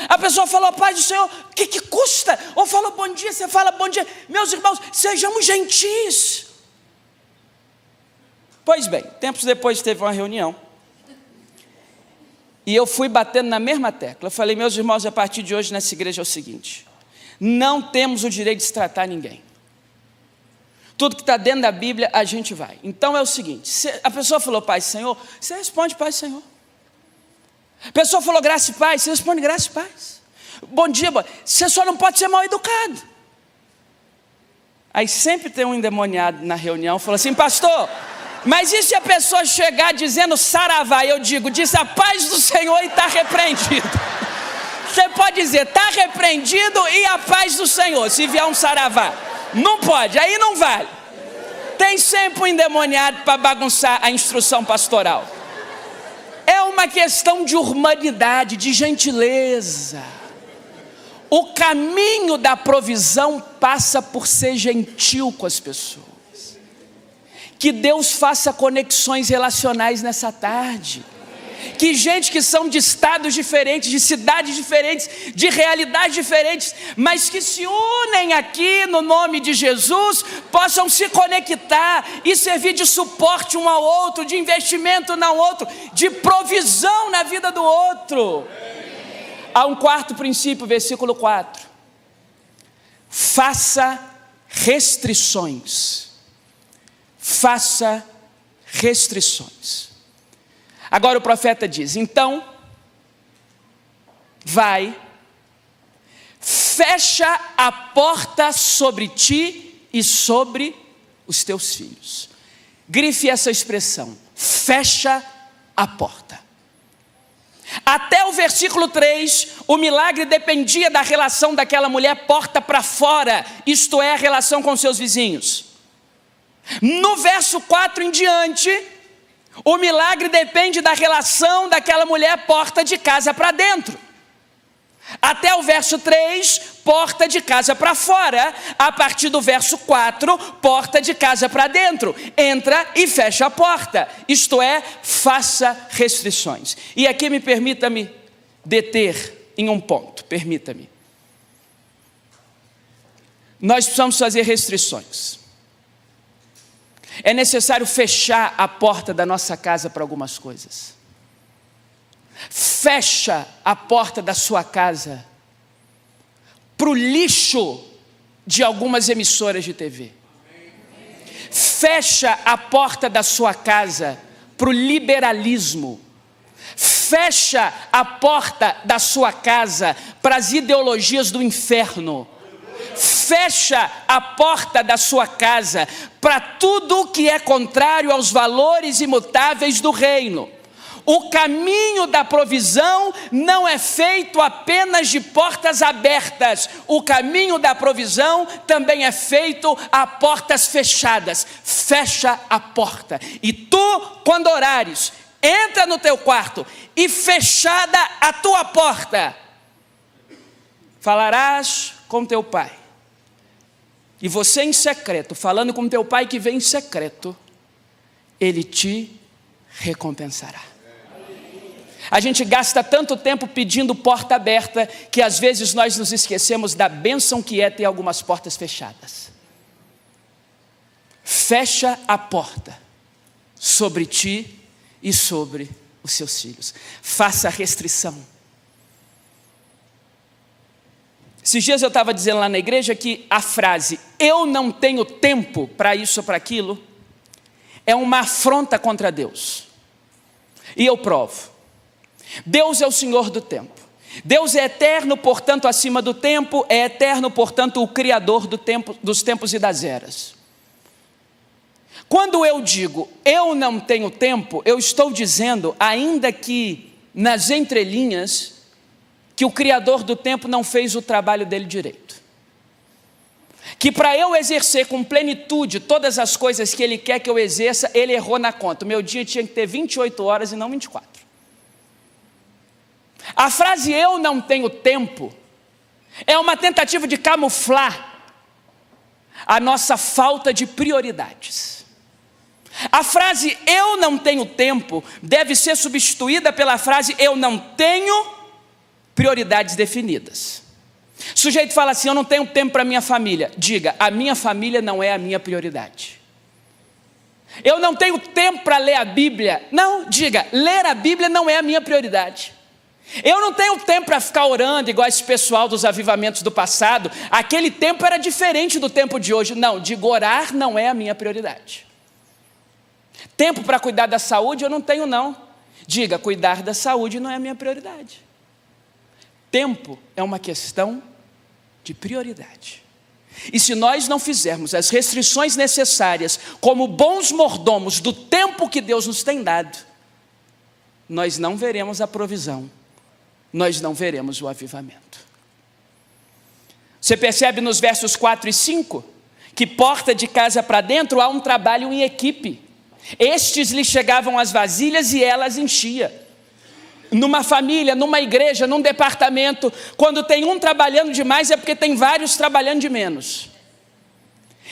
Speaker 2: A pessoa falou paz do Senhor, o que custa? Ou falou bom dia, você fala bom dia. Meus irmãos, sejamos gentis. Pois bem, tempos depois teve uma reunião, e eu fui batendo na mesma tecla. Eu falei: meus irmãos, a partir de hoje nessa igreja é o seguinte: não temos o direito de destratar ninguém. Tudo que está dentro da Bíblia a gente vai. Então é o seguinte: a pessoa falou paz do Senhor, você responde paz do Senhor. A pessoa falou graça e paz, você responde graça e paz. Bom dia, você só não pode ser mal educado. Aí sempre tem um endemoniado na reunião, falou assim: pastor, mas e se a pessoa chegar dizendo saravá? Eu digo: diz a paz do Senhor e está repreendido. Você pode dizer: está repreendido e a paz do Senhor, se vier um saravá. Não pode, aí não vale. Tem sempre um endemoniado para bagunçar a instrução pastoral. É uma questão de humanidade, de gentileza. O caminho da provisão passa por ser gentil com as pessoas. Que Deus faça conexões relacionais nessa tarde. Que gente que são de estados diferentes, de cidades diferentes, de realidades diferentes, mas que se unem aqui no nome de Jesus, possam se conectar e servir de suporte um ao outro, de investimento um ao outro, de provisão na vida do outro. Há um quarto princípio, versículo 4. Faça restrições. Faça restrições. Agora o profeta diz: então, vai, fecha a porta sobre ti e sobre os teus filhos. Grife essa expressão: fecha a porta. Até o versículo 3, o milagre dependia da relação daquela mulher porta para fora, isto é, a relação com seus vizinhos. No verso 4 em diante, o milagre depende da relação daquela mulher porta de casa para dentro. Até o verso 3, porta de casa para fora. A partir do verso 4, porta de casa para dentro. Entra e fecha a porta. Isto é, faça restrições. E aqui permita-me deter em um ponto. Permita-me. Nós precisamos fazer restrições. É necessário fechar a porta da nossa casa para algumas coisas. Fecha a porta da sua casa para o lixo de algumas emissoras de TV. Fecha a porta da sua casa para o liberalismo. Fecha a porta da sua casa para as ideologias do inferno. Fecha a porta da sua casa para tudo o que é contrário aos valores imutáveis do reino. O caminho da provisão não é feito apenas de portas abertas. O caminho da provisão também é feito a portas fechadas. Fecha a porta. E tu, quando orares, entra no teu quarto e fechada a tua porta, falarás com teu pai. E você em secreto, falando com teu pai que vem em secreto, ele te recompensará. A gente gasta tanto tempo pedindo porta aberta, que às vezes nós nos esquecemos da bênção que é ter algumas portas fechadas. Fecha a porta sobre ti e sobre os seus filhos. Faça a restrição. Esses dias eu estava dizendo lá na igreja que a frase, eu não tenho tempo para isso ou para aquilo, é uma afronta contra Deus. E eu provo. Deus é o Senhor do tempo. Deus é eterno, portanto, acima do tempo, é eterno, portanto, o Criador do tempo, dos tempos e das eras. Quando eu digo, eu não tenho tempo, eu estou dizendo, ainda que nas entrelinhas, que o Criador do tempo não fez o trabalho dele direito. Que para eu exercer com plenitude todas as coisas que Ele quer que eu exerça, Ele errou na conta. O meu dia tinha que ter 28 horas e não 24. A frase eu não tenho tempo é uma tentativa de camuflar a nossa falta de prioridades. A frase eu não tenho tempo deve ser substituída pela frase eu não tenho prioridades definidas. O sujeito fala assim, eu não tenho tempo para minha família. Diga, a minha família não é a minha prioridade. Eu não tenho tempo para ler a Bíblia. Não, diga, ler a Bíblia não é a minha prioridade. Eu não tenho tempo para ficar orando igual esse pessoal dos avivamentos do passado. Aquele tempo era diferente do tempo de hoje. Não, digo, orar não é a minha prioridade. Tempo para cuidar da saúde eu não tenho não. Diga, cuidar da saúde não é a minha prioridade. Tempo é uma questão de prioridade. E se nós não fizermos as restrições necessárias como bons mordomos do tempo que Deus nos tem dado, nós não veremos a provisão. Nós não veremos o avivamento. Você percebe nos versos 4 e 5 que porta de casa para dentro há um trabalho em equipe. Estes lhe chegavam as vasilhas e elas enchia. Numa família, numa igreja, num departamento, quando tem um trabalhando demais é porque tem vários trabalhando de menos.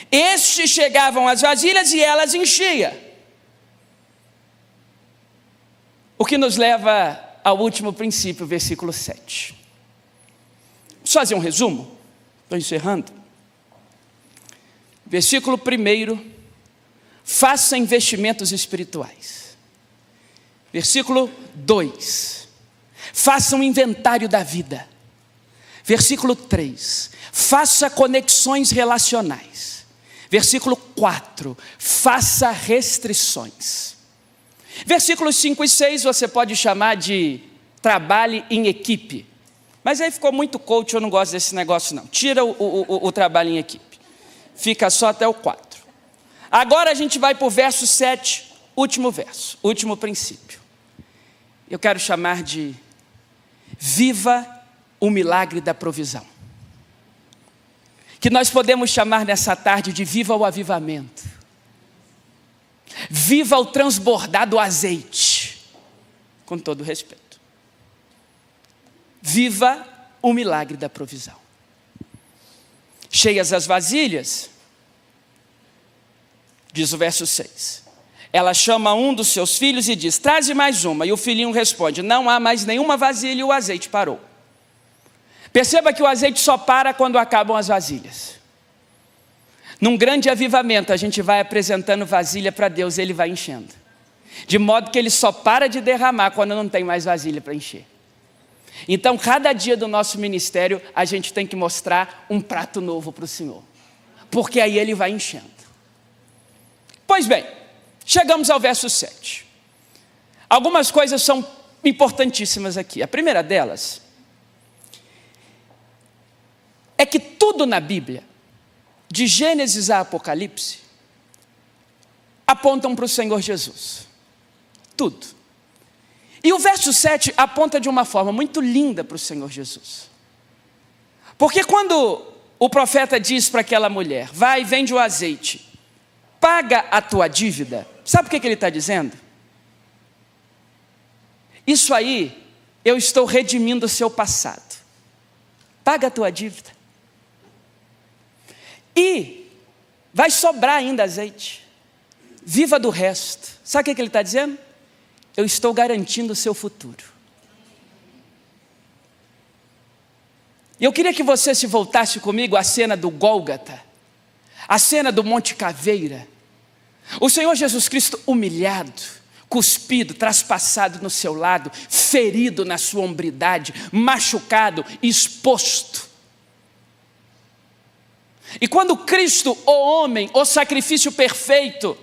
Speaker 2: Estes chegavam as vasilhas e elas enchia. O que nos leva ao último princípio, versículo 7. Vamos fazer um resumo? Estou encerrando. Versículo 1, faça investimentos espirituais. Versículo 2, faça um inventário da vida. Versículo 3, faça conexões relacionais. Versículo 4, faça restrições. Versículos 5 e 6 você pode chamar de trabalhe em equipe. Mas aí ficou muito coach, eu não gosto desse negócio não. Tira o trabalho em equipe. Fica só até o 4. Agora a gente vai para o verso 7, último verso, último princípio. Eu quero chamar de viva o milagre da provisão. Que nós podemos chamar nessa tarde de viva o avivamento. Viva o transbordar do azeite, com todo respeito. Viva o milagre da provisão. Cheias as vasilhas, diz o verso 6. Ela chama um dos seus filhos e diz: traze mais uma. E o filhinho responde: não há mais nenhuma vasilha, e o azeite parou. Perceba que o azeite só para quando acabam as vasilhas. Num grande avivamento, a gente vai apresentando vasilha para Deus e Ele vai enchendo. De modo que Ele só para de derramar quando não tem mais vasilha para encher. Então, cada dia do nosso ministério, a gente tem que mostrar um prato novo para o Senhor. Porque aí Ele vai enchendo. Pois bem, chegamos ao verso 7. Algumas coisas são importantíssimas aqui. A primeira delas é que tudo na Bíblia, de Gênesis a Apocalipse, apontam para o Senhor Jesus. Tudo. E o verso 7 aponta de uma forma muito linda para o Senhor Jesus. Porque quando o profeta diz para aquela mulher: vai, vende o azeite, paga a tua dívida, sabe o que ele está dizendo? Isso aí, eu estou redimindo o seu passado. Paga a tua dívida. E vai sobrar ainda azeite. Viva do resto. Sabe o que ele está dizendo? Eu estou garantindo o seu futuro. E eu queria que você se voltasse comigo à cena do Gólgota, a cena do Monte Caveira. O Senhor Jesus Cristo humilhado, cuspido, traspassado no seu lado, ferido na sua hombridade, machucado, exposto. E quando Cristo, o homem, o sacrifício perfeito,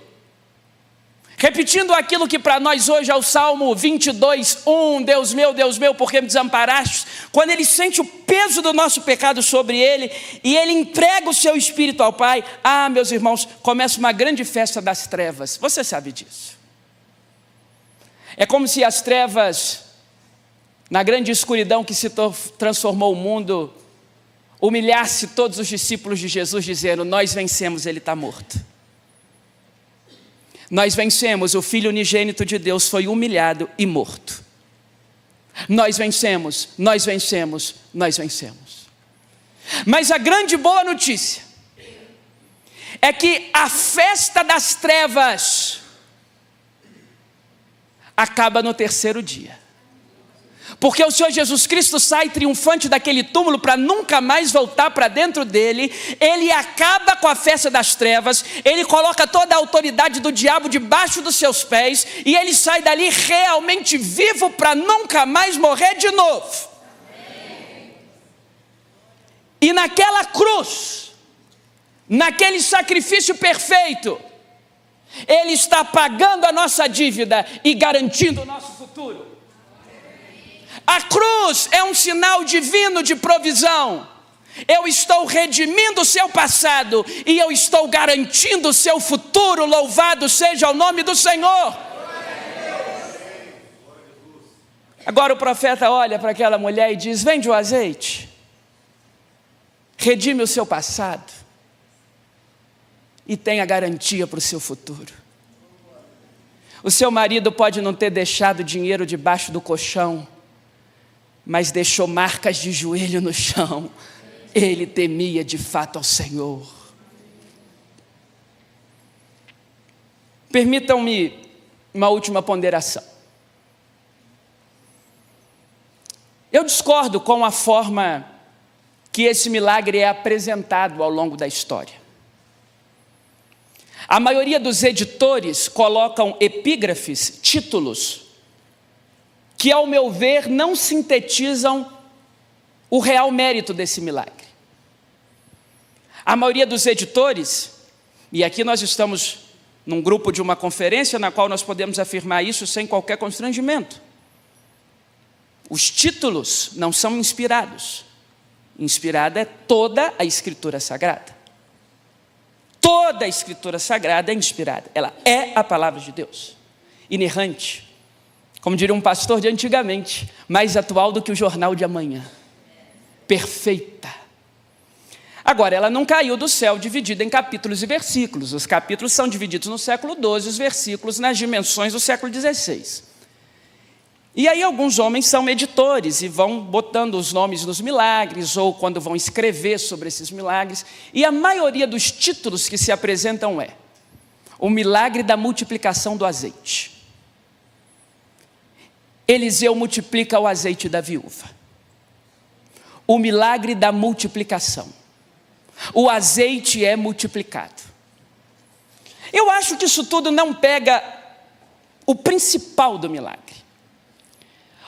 Speaker 2: repetindo aquilo que para nós hoje é o Salmo 22, 1, Deus meu, por que me desamparaste? Quando ele sente o peso do nosso pecado sobre ele, e ele entrega o seu espírito ao Pai, meus irmãos, começa uma grande festa das trevas. Você sabe disso. É como se as trevas, na grande escuridão que se transformou o mundo, humilhasse todos os discípulos de Jesus, dizendo: nós vencemos, ele está morto. Nós vencemos, o Filho unigênito de Deus foi humilhado e morto. Nós vencemos, nós vencemos, nós vencemos. Mas a grande boa notícia é que a festa das trevas acaba no terceiro dia. Porque o Senhor Jesus Cristo sai triunfante daquele túmulo para nunca mais voltar para dentro dele. Ele acaba com a festa das trevas, ele coloca toda a autoridade do diabo debaixo dos seus pés, e ele sai dali realmente vivo para nunca mais morrer de novo. E naquela cruz, naquele sacrifício perfeito, ele está pagando a nossa dívida e garantindo o nosso futuro. A cruz é um sinal divino de provisão. Eu estou redimindo o seu passado e eu estou garantindo o seu futuro. Louvado seja o nome do Senhor. Agora o profeta olha para aquela mulher e diz: vende o azeite, redime o seu passado e tenha garantia para o seu futuro. O seu marido pode não ter deixado dinheiro debaixo do colchão, mas deixou marcas de joelho no chão. Ele temia de fato ao Senhor. Permitam-me uma última ponderação. Eu discordo com a forma que esse milagre é apresentado ao longo da história. A maioria dos editores colocam epígrafes, títulos, que, ao meu ver, não sintetizam o real mérito desse milagre. A maioria dos editores, e aqui nós estamos num grupo de uma conferência na qual nós podemos afirmar isso sem qualquer constrangimento. Os títulos não são inspirados. Inspirada é toda a Escritura Sagrada. Toda a Escritura Sagrada é inspirada. Ela é a palavra de Deus, inerrante. Como diria um pastor de antigamente, mais atual do que o jornal de amanhã. Perfeita. Agora, ela não caiu do céu dividida em capítulos e versículos. Os capítulos são divididos no século XII, os versículos nas dimensões do século XVI. E aí alguns homens são editores e vão botando os nomes nos milagres, ou quando vão escrever sobre esses milagres. E a maioria dos títulos que se apresentam é: o milagre da multiplicação do azeite. Eliseu multiplica o azeite da viúva. O milagre da multiplicação. O azeite é multiplicado. Eu acho que isso tudo não pega o principal do milagre.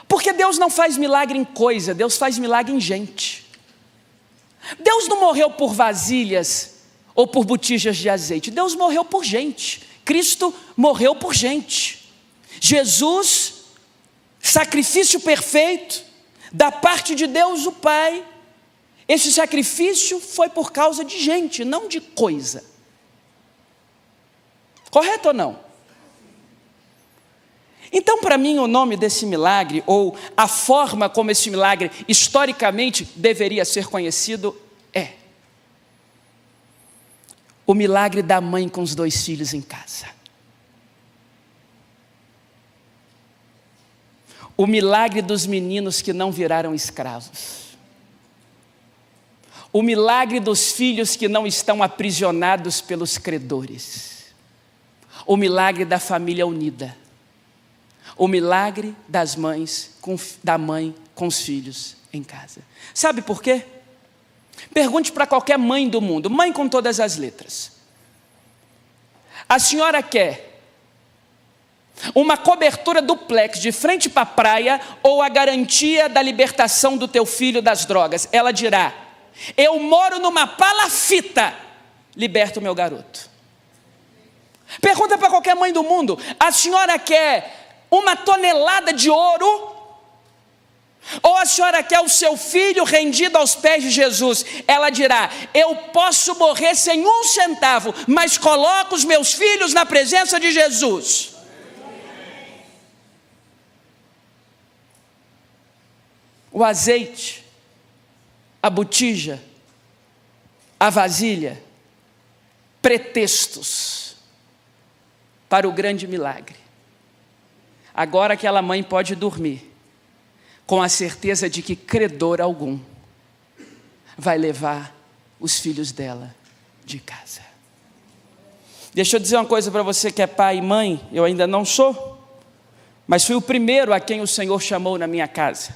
Speaker 2: Porque Deus não faz milagre em coisa, Deus faz milagre em gente. Deus não morreu por vasilhas ou por botijas de azeite, Deus morreu por gente. Cristo morreu por gente. Jesus, sacrifício perfeito da parte de Deus o Pai. Esse sacrifício foi por causa de gente, não de coisa. Correto ou não? Então, para mim, o nome desse milagre, ou a forma como esse milagre historicamente deveria ser conhecido, é o milagre da mãe com os 2 filhos em casa. O milagre dos meninos que não viraram escravos. O milagre dos filhos que não estão aprisionados pelos credores. O milagre da família unida. O milagre das mães, da mãe com os filhos em casa. Sabe por quê? Pergunte para qualquer mãe do mundo, mãe com todas as letras. A senhora quer uma cobertura duplex de frente para a praia ou a garantia da libertação do teu filho das drogas? Ela dirá: eu moro numa palafita, liberta o meu garoto. Pergunta para qualquer mãe do mundo, a senhora quer uma tonelada de ouro, ou a senhora quer o seu filho rendido aos pés de Jesus? Ela dirá: eu posso morrer sem 1 centavo, mas coloco os meus filhos na presença de Jesus. O azeite, a botija, a vasilha, pretextos para o grande milagre. Agora aquela mãe pode dormir com a certeza de que credor algum vai levar os filhos dela de casa. Deixa eu dizer uma coisa para você que é pai e mãe. Eu ainda não sou, mas fui o primeiro a quem o Senhor chamou na minha casa.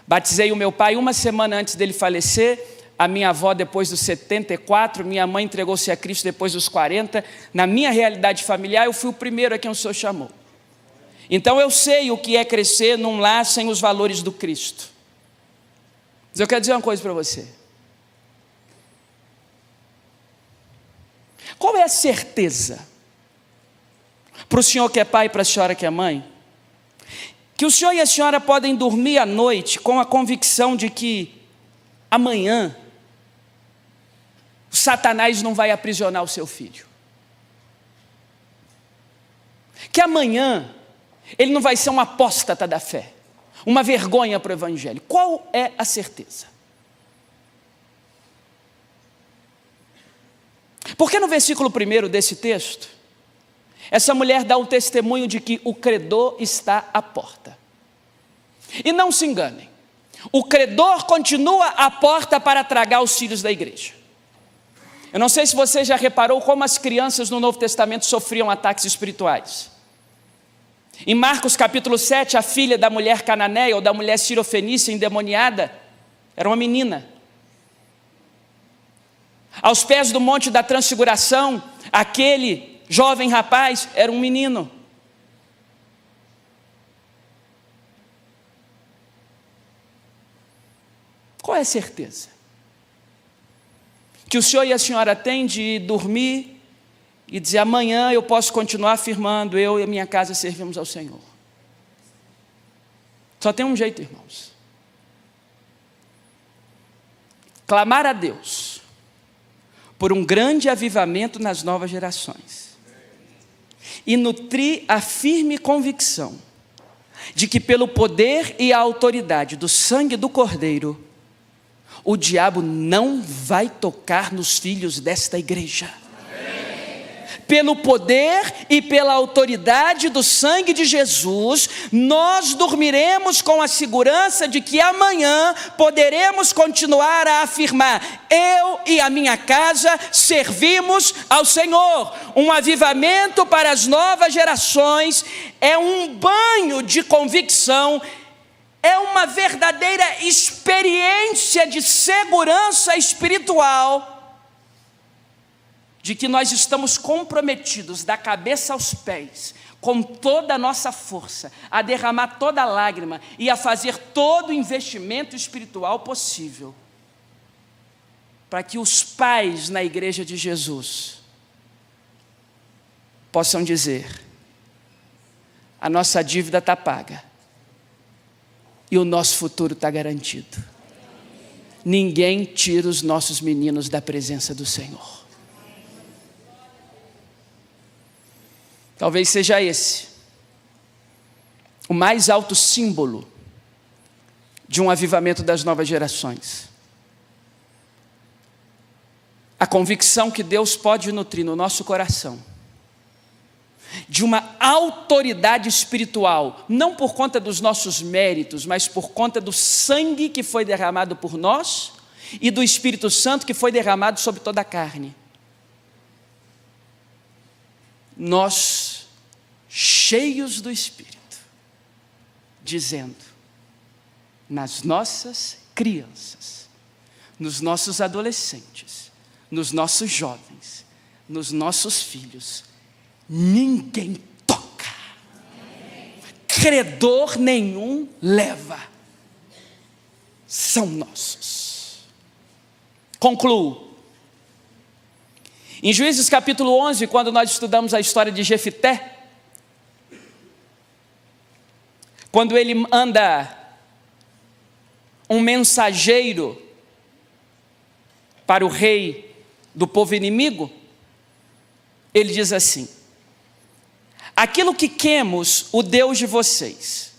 Speaker 2: Batizei o meu pai 1 semana antes dele falecer, a minha avó depois dos 74, minha mãe entregou-se a Cristo depois dos 40. Na minha realidade familiar, eu fui o primeiro a quem o Senhor chamou. Então eu sei o que é crescer num lar sem os valores do Cristo. Mas eu quero dizer uma coisa para você. Qual é a certeza para o senhor que é pai e para a senhora que é mãe, que o senhor e a senhora podem dormir à noite com a convicção de que amanhã Satanás não vai aprisionar o seu filho? Que amanhã ele não vai ser um apóstata da fé, uma vergonha para o evangelho. Qual é a certeza? Porque no versículo 1 desse texto, essa mulher dá o testemunho de que o credor está à porta. E não se enganem, o credor continua à porta para tragar os filhos da igreja. Eu não sei se você já reparou como as crianças no Novo Testamento sofriam ataques espirituais. Em Marcos capítulo 7, a filha da mulher cananeia ou da mulher sirofenícia endemoniada era uma menina. Aos pés do monte da transfiguração, aquele jovem rapaz era um menino. Qual é a certeza que o senhor e a senhora têm de dormir e dizer: amanhã eu posso continuar afirmando, eu e a minha casa servimos ao Senhor? Só tem um jeito, irmãos: clamar a Deus por um grande avivamento nas novas gerações e nutrir a firme convicção de que pelo poder e a autoridade do sangue do Cordeiro, o diabo não vai tocar nos filhos desta igreja. pelo poder e pela autoridade do sangue de Jesus, nós dormiremos com a segurança de que amanhã poderemos continuar a afirmar: eu e a minha casa servimos ao Senhor. Um avivamento para as novas gerações é um banho de convicção, é uma verdadeira experiência de segurança espiritual, de que nós estamos comprometidos da cabeça aos pés, com toda a nossa força, a derramar toda a lágrima e a fazer todo o investimento espiritual possível, para que os pais na igreja de Jesus possam dizer: a nossa dívida está paga e o nosso futuro está garantido. Ninguém tira os nossos meninos da presença do Senhor. Talvez seja esse o mais alto símbolo de um avivamento das novas gerações. A convicção que Deus pode nutrir no nosso coração de uma autoridade espiritual, não por conta dos nossos méritos, mas por conta do sangue que foi derramado por nós e do Espírito Santo que foi derramado sobre toda a carne. Nós, cheios do Espírito, dizendo: nas nossas crianças, nos nossos adolescentes, nos nossos jovens, nos nossos filhos, ninguém toca, credor nenhum leva, são nossos. Concluo. Em Juízes capítulo 11, quando nós estudamos a história de Jefité, quando ele manda um mensageiro para o rei do povo inimigo, ele diz assim: aquilo que Quemos, o Deus de vocês,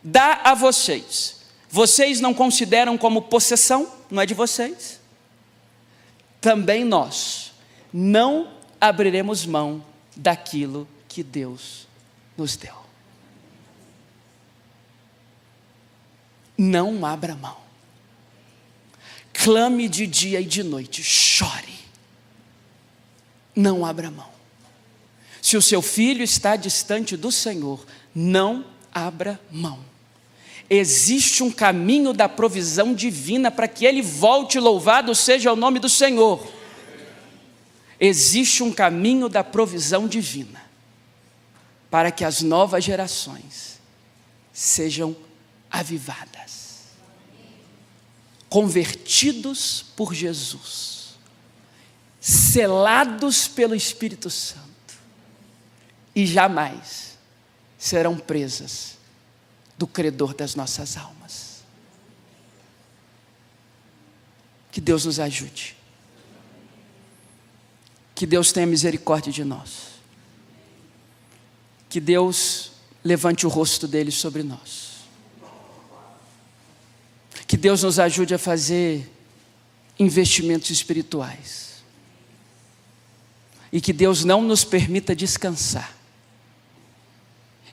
Speaker 2: dá a vocês, vocês não consideram como possessão? Não é de vocês? Também nós não abriremos mão daquilo que Deus nos deu. Não abra mão. Clame de dia e de noite, chore. Não abra mão. Se o seu filho está distante do Senhor, não abra mão. Existe um caminho da provisão divina para que ele volte, louvado seja o nome do Senhor. Existe um caminho da provisão divina para que as novas gerações sejam avivadas, convertidos por Jesus, selados pelo Espírito Santo, e jamais serão presas do credor das nossas almas. Que Deus nos ajude. Que Deus tenha misericórdia de nós. Que Deus levante o rosto dele sobre nós. Que Deus nos ajude a fazer investimentos espirituais. E que Deus não nos permita descansar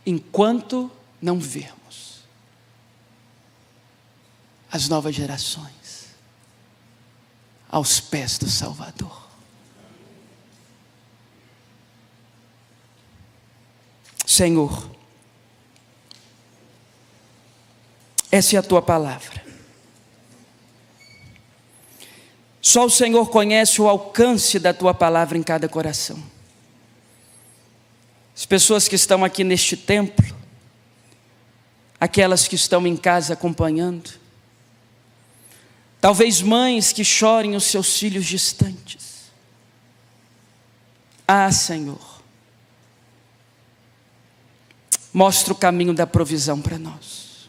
Speaker 2: enquanto não vermos as novas gerações aos pés do Salvador. Senhor, essa é a tua palavra. Só o Senhor conhece o alcance da tua palavra em cada coração. As pessoas que estão aqui neste templo, aquelas que estão em casa acompanhando, talvez mães que chorem os seus filhos distantes. Ah, Senhor, mostra o caminho da provisão para nós.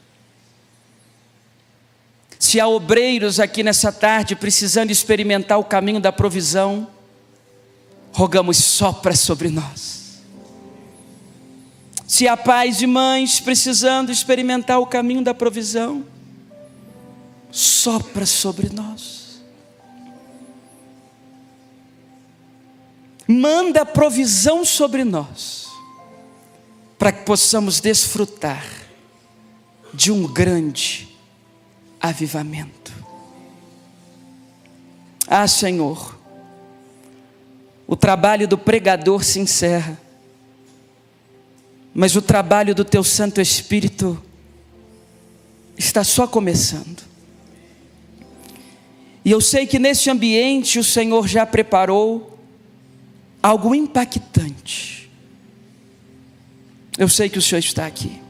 Speaker 2: Se há obreiros aqui nessa tarde precisando experimentar o caminho da provisão, rogamos, sopra sobre nós. Se há pais e mães precisando experimentar o caminho da provisão, sopra sobre nós. manda provisão sobre nós, para que possamos desfrutar de um grande avivamento. Ah, Senhor, o trabalho do pregador se encerra, mas o trabalho do Teu Santo Espírito está só começando. E eu sei que nesse ambiente o Senhor já preparou algo impactante. Eu sei que o Senhor está aqui.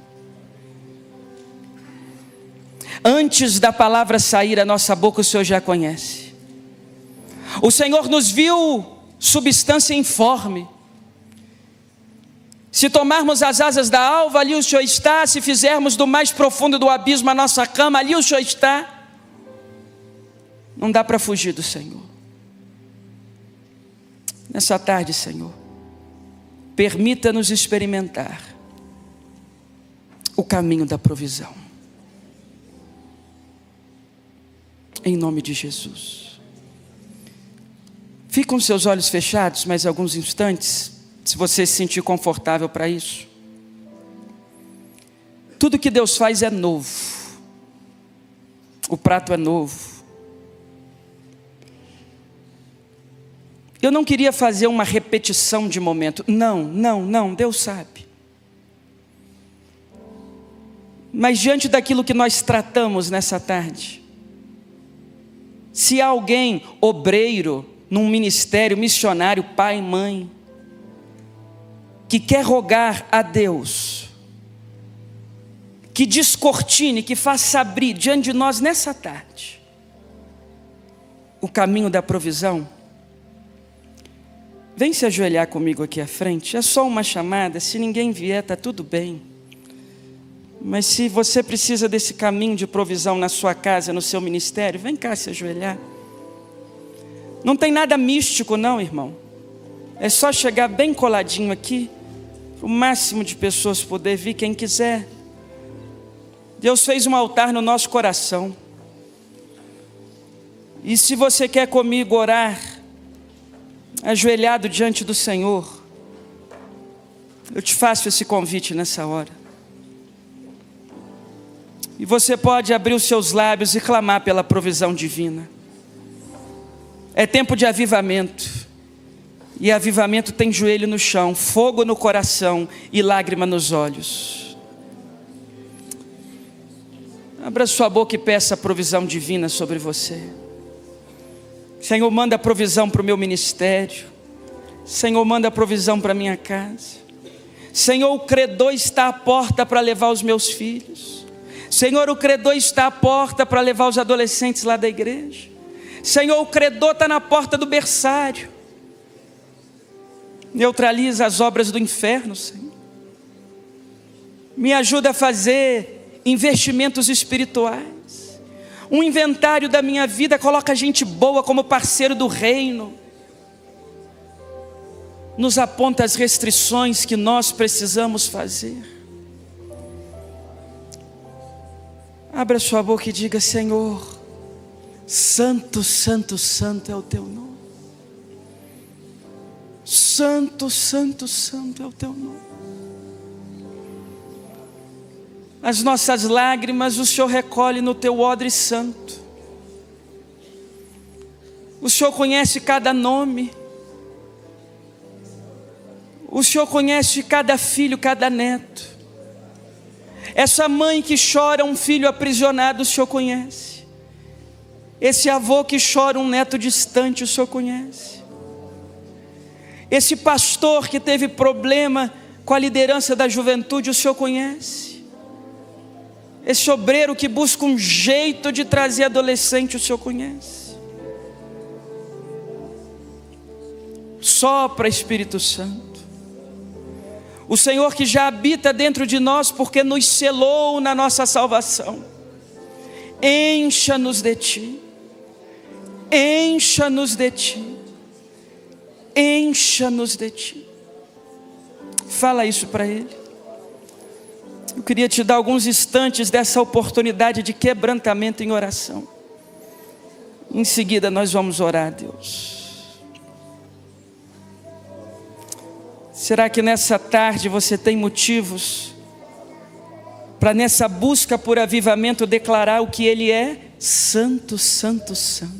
Speaker 2: Antes da palavra sair à nossa boca, o Senhor já conhece. O Senhor nos viu substância informe. Se tomarmos as asas da alva, ali o Senhor está. Se fizermos do mais profundo do abismo a nossa cama, ali o Senhor está. Não dá para fugir do Senhor. Nessa tarde, Senhor, permita-nos experimentar o caminho da provisão. Em nome de Jesus. Fique com seus olhos fechados mais alguns instantes, se você se sentir confortável para isso. Tudo que Deus faz é novo. O prato é novo. Eu não queria fazer uma repetição de momento. Não, Deus sabe. Mas diante daquilo que nós tratamos nessa tarde, se há alguém obreiro num ministério missionário, pai, mãe, que quer rogar a Deus, que descortine, que faça abrir diante de nós nessa tarde o caminho da provisão, vem se ajoelhar comigo aqui à frente. É só uma chamada, se ninguém vier está tudo bem. Mas se você precisa desse caminho de provisão na sua casa, no seu ministério, vem cá se ajoelhar. Não tem nada místico não, irmão. É só chegar bem coladinho aqui, para o máximo de pessoas poder vir, quem quiser. Deus fez um altar no nosso coração. E se você quer comigo orar, ajoelhado diante do Senhor, eu te faço esse convite nessa hora. E você pode abrir os seus lábios e clamar pela provisão divina. É tempo de avivamento. E avivamento tem joelho no chão, fogo no coração e lágrima nos olhos. Abra sua boca e peça a provisão divina sobre você. Senhor, manda a provisão para o meu ministério. Senhor, manda a provisão para a minha casa. Senhor, o credor está à porta para levar os meus filhos. Senhor, o credor está à porta para levar os adolescentes lá da igreja. Senhor, o credor está na porta do berçário. Neutraliza as obras do inferno, Senhor. Me ajuda a fazer investimentos espirituais. Um inventário da minha vida, coloca gente boa como parceiro do reino. Nos aponta as restrições que nós precisamos fazer. Abra sua boca e diga: Senhor, santo, santo, santo é o teu nome. Santo, santo, santo é o teu nome. As nossas lágrimas o Senhor recolhe no teu odre santo. O Senhor conhece cada nome. O Senhor conhece cada filho, cada neto. Essa mãe que chora um filho aprisionado, o Senhor conhece. Esse avô que chora um neto distante, o Senhor conhece. Esse pastor que teve problema com a liderança da juventude, o Senhor conhece. Esse obreiro que busca um jeito de trazer adolescente, o Senhor conhece. Sopra, Espírito Santo. O Senhor que já habita dentro de nós, porque nos selou na nossa salvação. Encha-nos de Ti. Encha-nos de Ti. Encha-nos de Ti. Fala isso para Ele. Eu queria te dar alguns instantes dessa oportunidade de quebrantamento em oração. Em seguida nós vamos orar a Deus. Será que nessa tarde você tem motivos para, nessa busca por avivamento, declarar o que Ele é? Santo, santo, santo,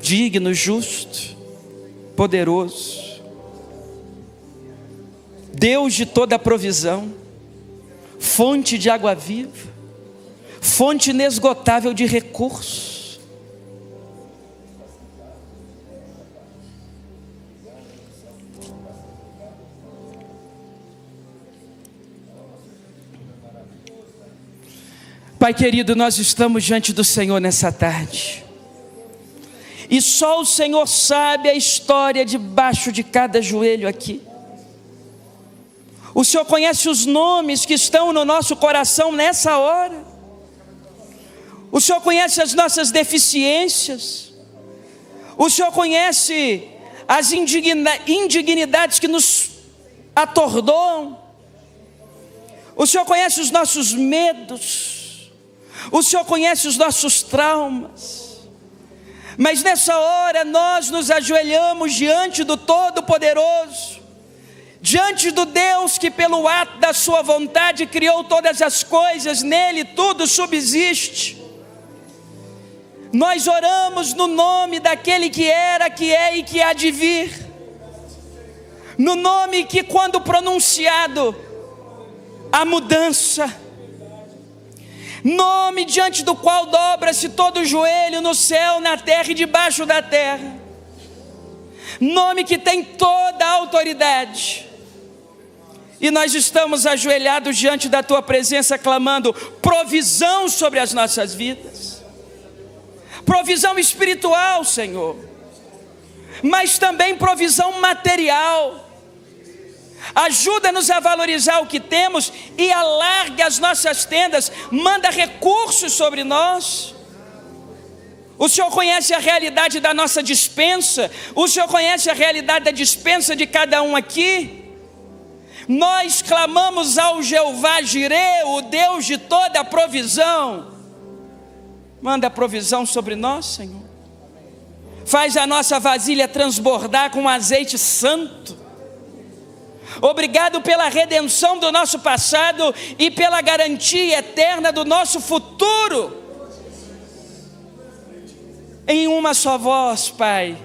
Speaker 2: digno, justo, poderoso, Deus de toda a provisão, fonte de água viva, fonte inesgotável de recursos. Pai querido, nós estamos diante do Senhor nessa tarde, e só o Senhor sabe a história debaixo de cada joelho aqui. O Senhor conhece os nomes que estão no nosso coração nessa hora. O Senhor conhece as nossas deficiências. O Senhor conhece as indignidades que nos atordoam. O Senhor conhece os nossos medos. O Senhor conhece os nossos traumas. Mas nessa hora nós nos ajoelhamos diante do Todo-Poderoso, diante do Deus que pelo ato da sua vontade criou todas as coisas, nele tudo subsiste. Nós oramos no nome daquele que era, que é e que há de vir, no nome que, quando pronunciado, há mudança, nome diante do qual dobra-se todo o joelho no céu, na terra e debaixo da terra, nome que tem toda a autoridade. E nós estamos ajoelhados diante da Tua presença, clamando provisão sobre as nossas vidas, provisão espiritual, Senhor, mas também provisão material. Ajuda-nos a valorizar o que temos e alarga as nossas tendas, manda recursos sobre nós. O Senhor conhece a realidade da nossa despensa, o Senhor conhece a realidade da despensa de cada um aqui. Nós clamamos ao Jeová Jireh, o Deus de toda a provisão. Manda provisão sobre nós, Senhor. Faz a nossa vasilha transbordar com azeite santo. Obrigado pela redenção do nosso passado e pela garantia eterna do nosso futuro. Em uma só voz, Pai,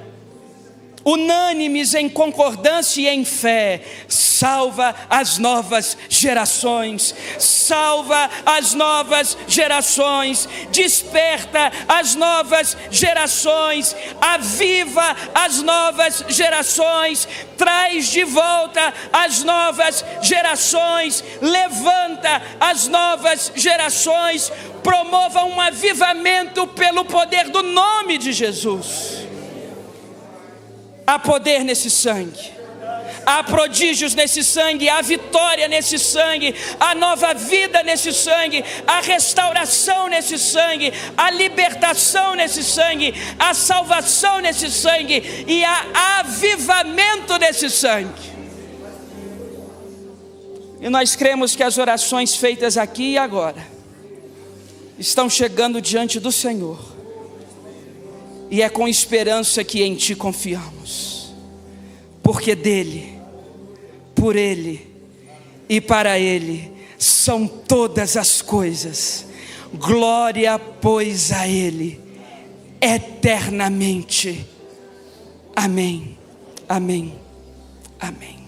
Speaker 2: unânimes em concordância e em fé, salva as novas gerações, salva as novas gerações, desperta as novas gerações, aviva as novas gerações, traz de volta as novas gerações, levanta as novas gerações, promova um avivamento pelo poder do nome de Jesus. Há poder nesse sangue, há prodígios nesse sangue, há vitória nesse sangue, há nova vida nesse sangue, há restauração nesse sangue, há libertação nesse sangue, há salvação nesse sangue e há avivamento nesse sangue. E nós cremos que as orações feitas aqui e agora estão chegando diante do Senhor. E é com esperança que em Ti confiamos, porque dEle, por Ele e para Ele são todas as coisas. Glória, pois, a Ele eternamente. Amém, amém, amém.